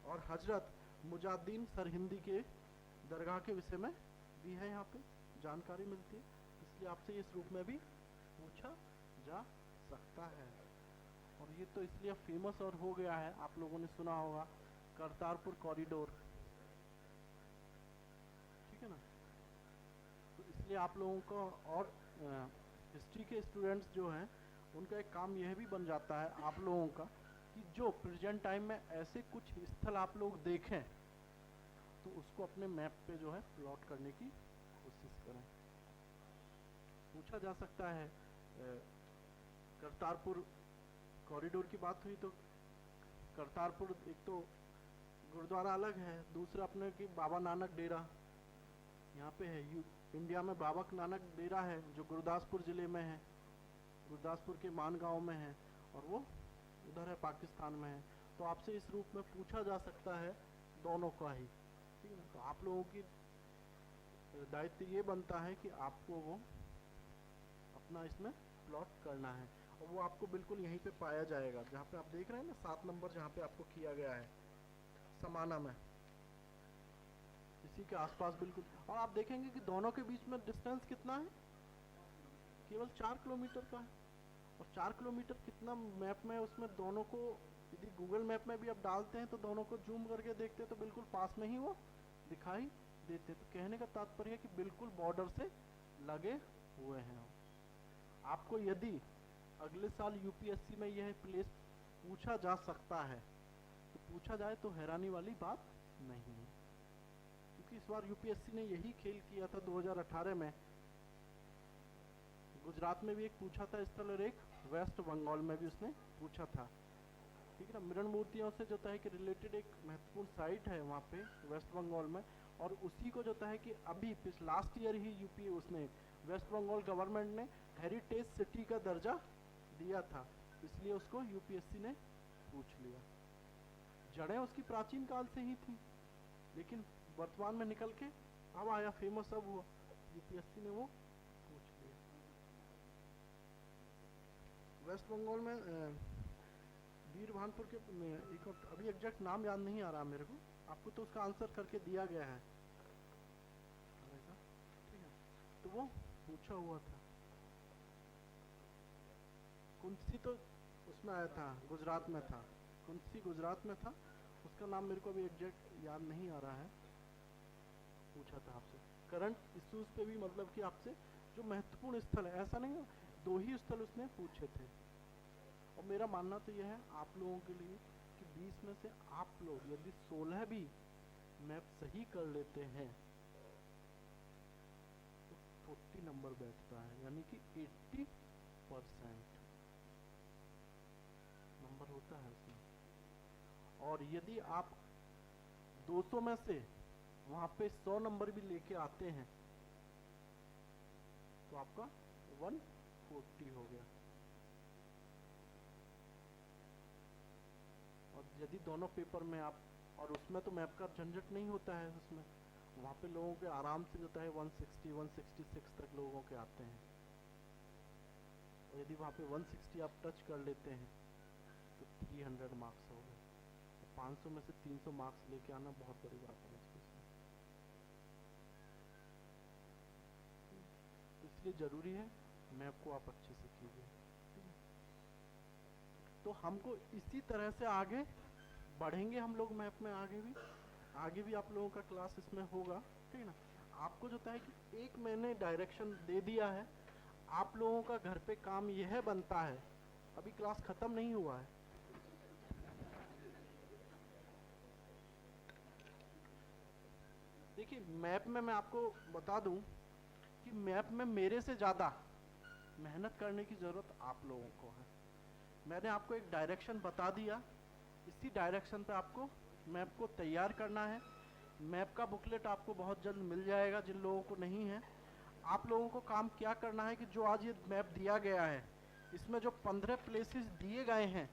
और हजरत मुजाद्दीन सरहिंदी के दरगाह के विषय में भी है, यहाँ पे जानकारी मिलती है, इसलिए आपसे इस रूप में भी पूछा जा सकता है। और ये तो इसलिए फेमस और हो गया है, आप लोगों ने सुना होगा करतारपुर कॉरिडोर, ठीक है ना। तो इसलिए आप लोगों को और हिस्ट्री के स्टूडेंट्स जो हैं उनका एक काम यह भी बन जाता है आप लोगों का कि जो प्रेजेंट टाइम में ऐसे कुछ स्थल आप लोग देखें तो उसको अपने मैप पे जो है प्लॉट करने की कोशिश करें। पूछा जा सकता है करतारपुर कॉरिडोर की बात हुई तो करतारपुर एक तो गुरुद्वारा अलग है, दूसरा अपने की बाबा नानक डेरा यहाँ पे है। इंडिया में बाबा नानक डेरा है जो गुरदासपुर ज़िले में है, गुरदासपुर के मान गांव में है, और वो उधर है पाकिस्तान में है। तो आपसे इस रूप में पूछा जा सकता है दोनों का ही, ठीक है। तो आप लोगों की दायित्व ये बनता है कि आपको वो अपना इसमें प्लॉट करना है, और वो आपको बिल्कुल यहीं पे पाया जाएगा जहाँ पे आप देख रहे हैं ना 7 नंबर जहाँ पे आपको किया गया है समाना में, इसी के आसपास बिल्कुल। और आप देखेंगे कि दोनों के बीच में डिस्टेंस कितना है, केवल 4 किलोमीटर का है। और 4 किलोमीटर कितना मैप में उसमें दोनों को यदि गूगल मैप में भी आप डालते हैं तो दोनों को जूम करके देखते हैं तो बिल्कुल पास में ही वो दिखाई देते। तो कहने का तात्पर्य है कि बिल्कुल बॉर्डर से लगे हुए हैं। आपको यदि अगले साल यूपीएससी में यह प्लेस पूछा जा सकता है तो पूछा जाए तो हैरानी वाली बात नहीं है, क्योंकि इस बार यूपीएससी ने यही खेल किया था 2018 में। गुजरात में भी एक पूछा था स्थल और एक वेस्ट बंगाल में भी उसने पूछा था, ठीक है ना। मृण मूर्तियों से जो है कि रिलेटेड एक महत्वपूर्ण साइट है वहाँ पे वेस्ट बंगाल में, और उसी को जो है कि अभी लास्ट ईयर ही यूपी उसने वेस्ट बंगाल गवर्नमेंट ने हेरिटेज सिटी का दर्जा दिया था, इसलिए उसको यूपीएससी ने पूछ लिया। जड़ें उसकी प्राचीन काल से ही थी, लेकिन वर्तमान में निकल के अब आया, फेमस अब हुआ, यूपीएससी ने वो पूछ लिया। वेस्ट बंगाल में वीरभानपुर के एक अभी एग्जैक्ट नाम याद नहीं आ रहा मेरे को, आपको तो उसका आंसर करके दिया गया है, ठीक है। तो वो पूछा हुआ था। कुंसी तो उसमें आया था, गुजरात में था, कुंसी गुजरात में था, उसका नाम मेरे को अभी एग्जैक्ट याद नहीं आ रहा है। पूछा था आपसे करंट इश्यूज पे भी, मतलब कि आपसे जो महत्वपूर्ण स्थल है, ऐसा नहीं है 2 ही स्थल उसने पूछे थे। और मेरा मानना तो यह है आप लोगों के लिए कि 20 में से आप लोग यदि 16 भी मैप सही कर लेते हैं तो 40 नंबर बैठता है, यानी कि 80% नंबर होता है उसमें। और यदि आप 200 में से वहां पे 100 नंबर भी लेके आते हैं तो आपका 140 हो गया। और यदि दोनों पेपर में आप, और उसमें तो मैप का झंझट नहीं होता है, उसमें वहाँ पे लोगों के आराम से होता है 160 166 तक लोगों के आते हैं। और यदि वहाँ पे 160 आप टच कर लेते हैं तो 300 मार्क्स हो गए। 500 में से 300 मार्क्स लेके आना बहुत बड़ी बात है इसमें। इसलिए ज़रूरी है मैप को आप अच्छे से कीजिए। तो हमको इसी तरह से आगे बढ़ेंगे हम लोग मैप में, आगे भी आप लोगों का क्लास इसमें होगा, ठीक है ना। आपको जो है कि एक मैंने डायरेक्शन दे दिया है, आप लोगों का घर पे काम यह बनता है, अभी क्लास ख़त्म नहीं हुआ है। देखिए मैप में मैं आपको बता दूं कि मैप में मेरे से ज़्यादा मेहनत करने की ज़रूरत आप लोगों को है। मैंने आपको एक डायरेक्शन बता दिया, इसी डायरेक्शन पे आपको मैप को तैयार करना है। मैप का बुकलेट आपको बहुत जल्द मिल जाएगा जिन लोगों को नहीं है। आप लोगों को काम क्या करना है कि जो आज ये मैप दिया गया है, इसमें जो 15 प्लेसेस दिए गए हैं,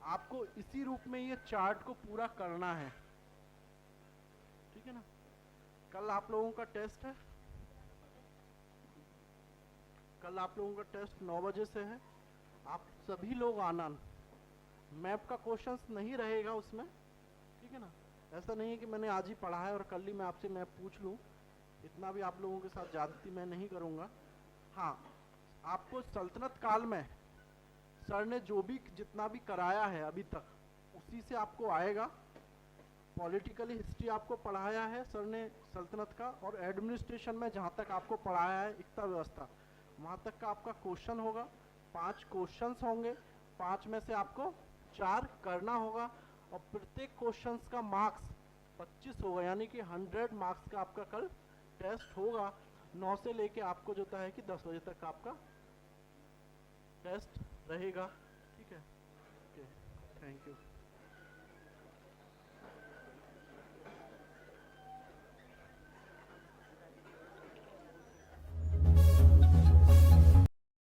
आपको इसी रूप में ये चार्ट को पूरा करना है, ठीक है ना। कल आप लोगों का टेस्ट है, कल आप लोगों का टेस्ट 9 बजे से है। आप सभी लोग आना, मैप का क्वेश्चंस नहीं रहेगा उसमें, ठीक है ना। ऐसा नहीं है कि मैंने आज ही पढ़ा है और कल ही मैं आपसे मैप पूछ लूँ, इतना भी आप लोगों के साथ ज्यादती मैं नहीं करूँगा। हाँ, आपको सल्तनत काल में सर ने जो भी जितना भी कराया है अभी तक, उसी से आपको आएगा। पॉलिटिकल हिस्ट्री आपको पढ़ाया है सर ने सल्तनत का, और एडमिनिस्ट्रेशन में जहाँ तक आपको पढ़ाया है एकता व्यवस्था, वहाँ तक का आपका क्वेश्चन होगा। 5 क्वेश्चंस होंगे, 5 में से आपको 4 करना होगा, और प्रत्येक क्वेश्चंस का मार्क्स 25 होगा, यानी कि 100 मार्क्स का आपका कल टेस्ट होगा। 9 से लेके आपको जो है कि 10 बजे तक आपका टेस्ट रहेगा, ठीक है। Okay, thank you.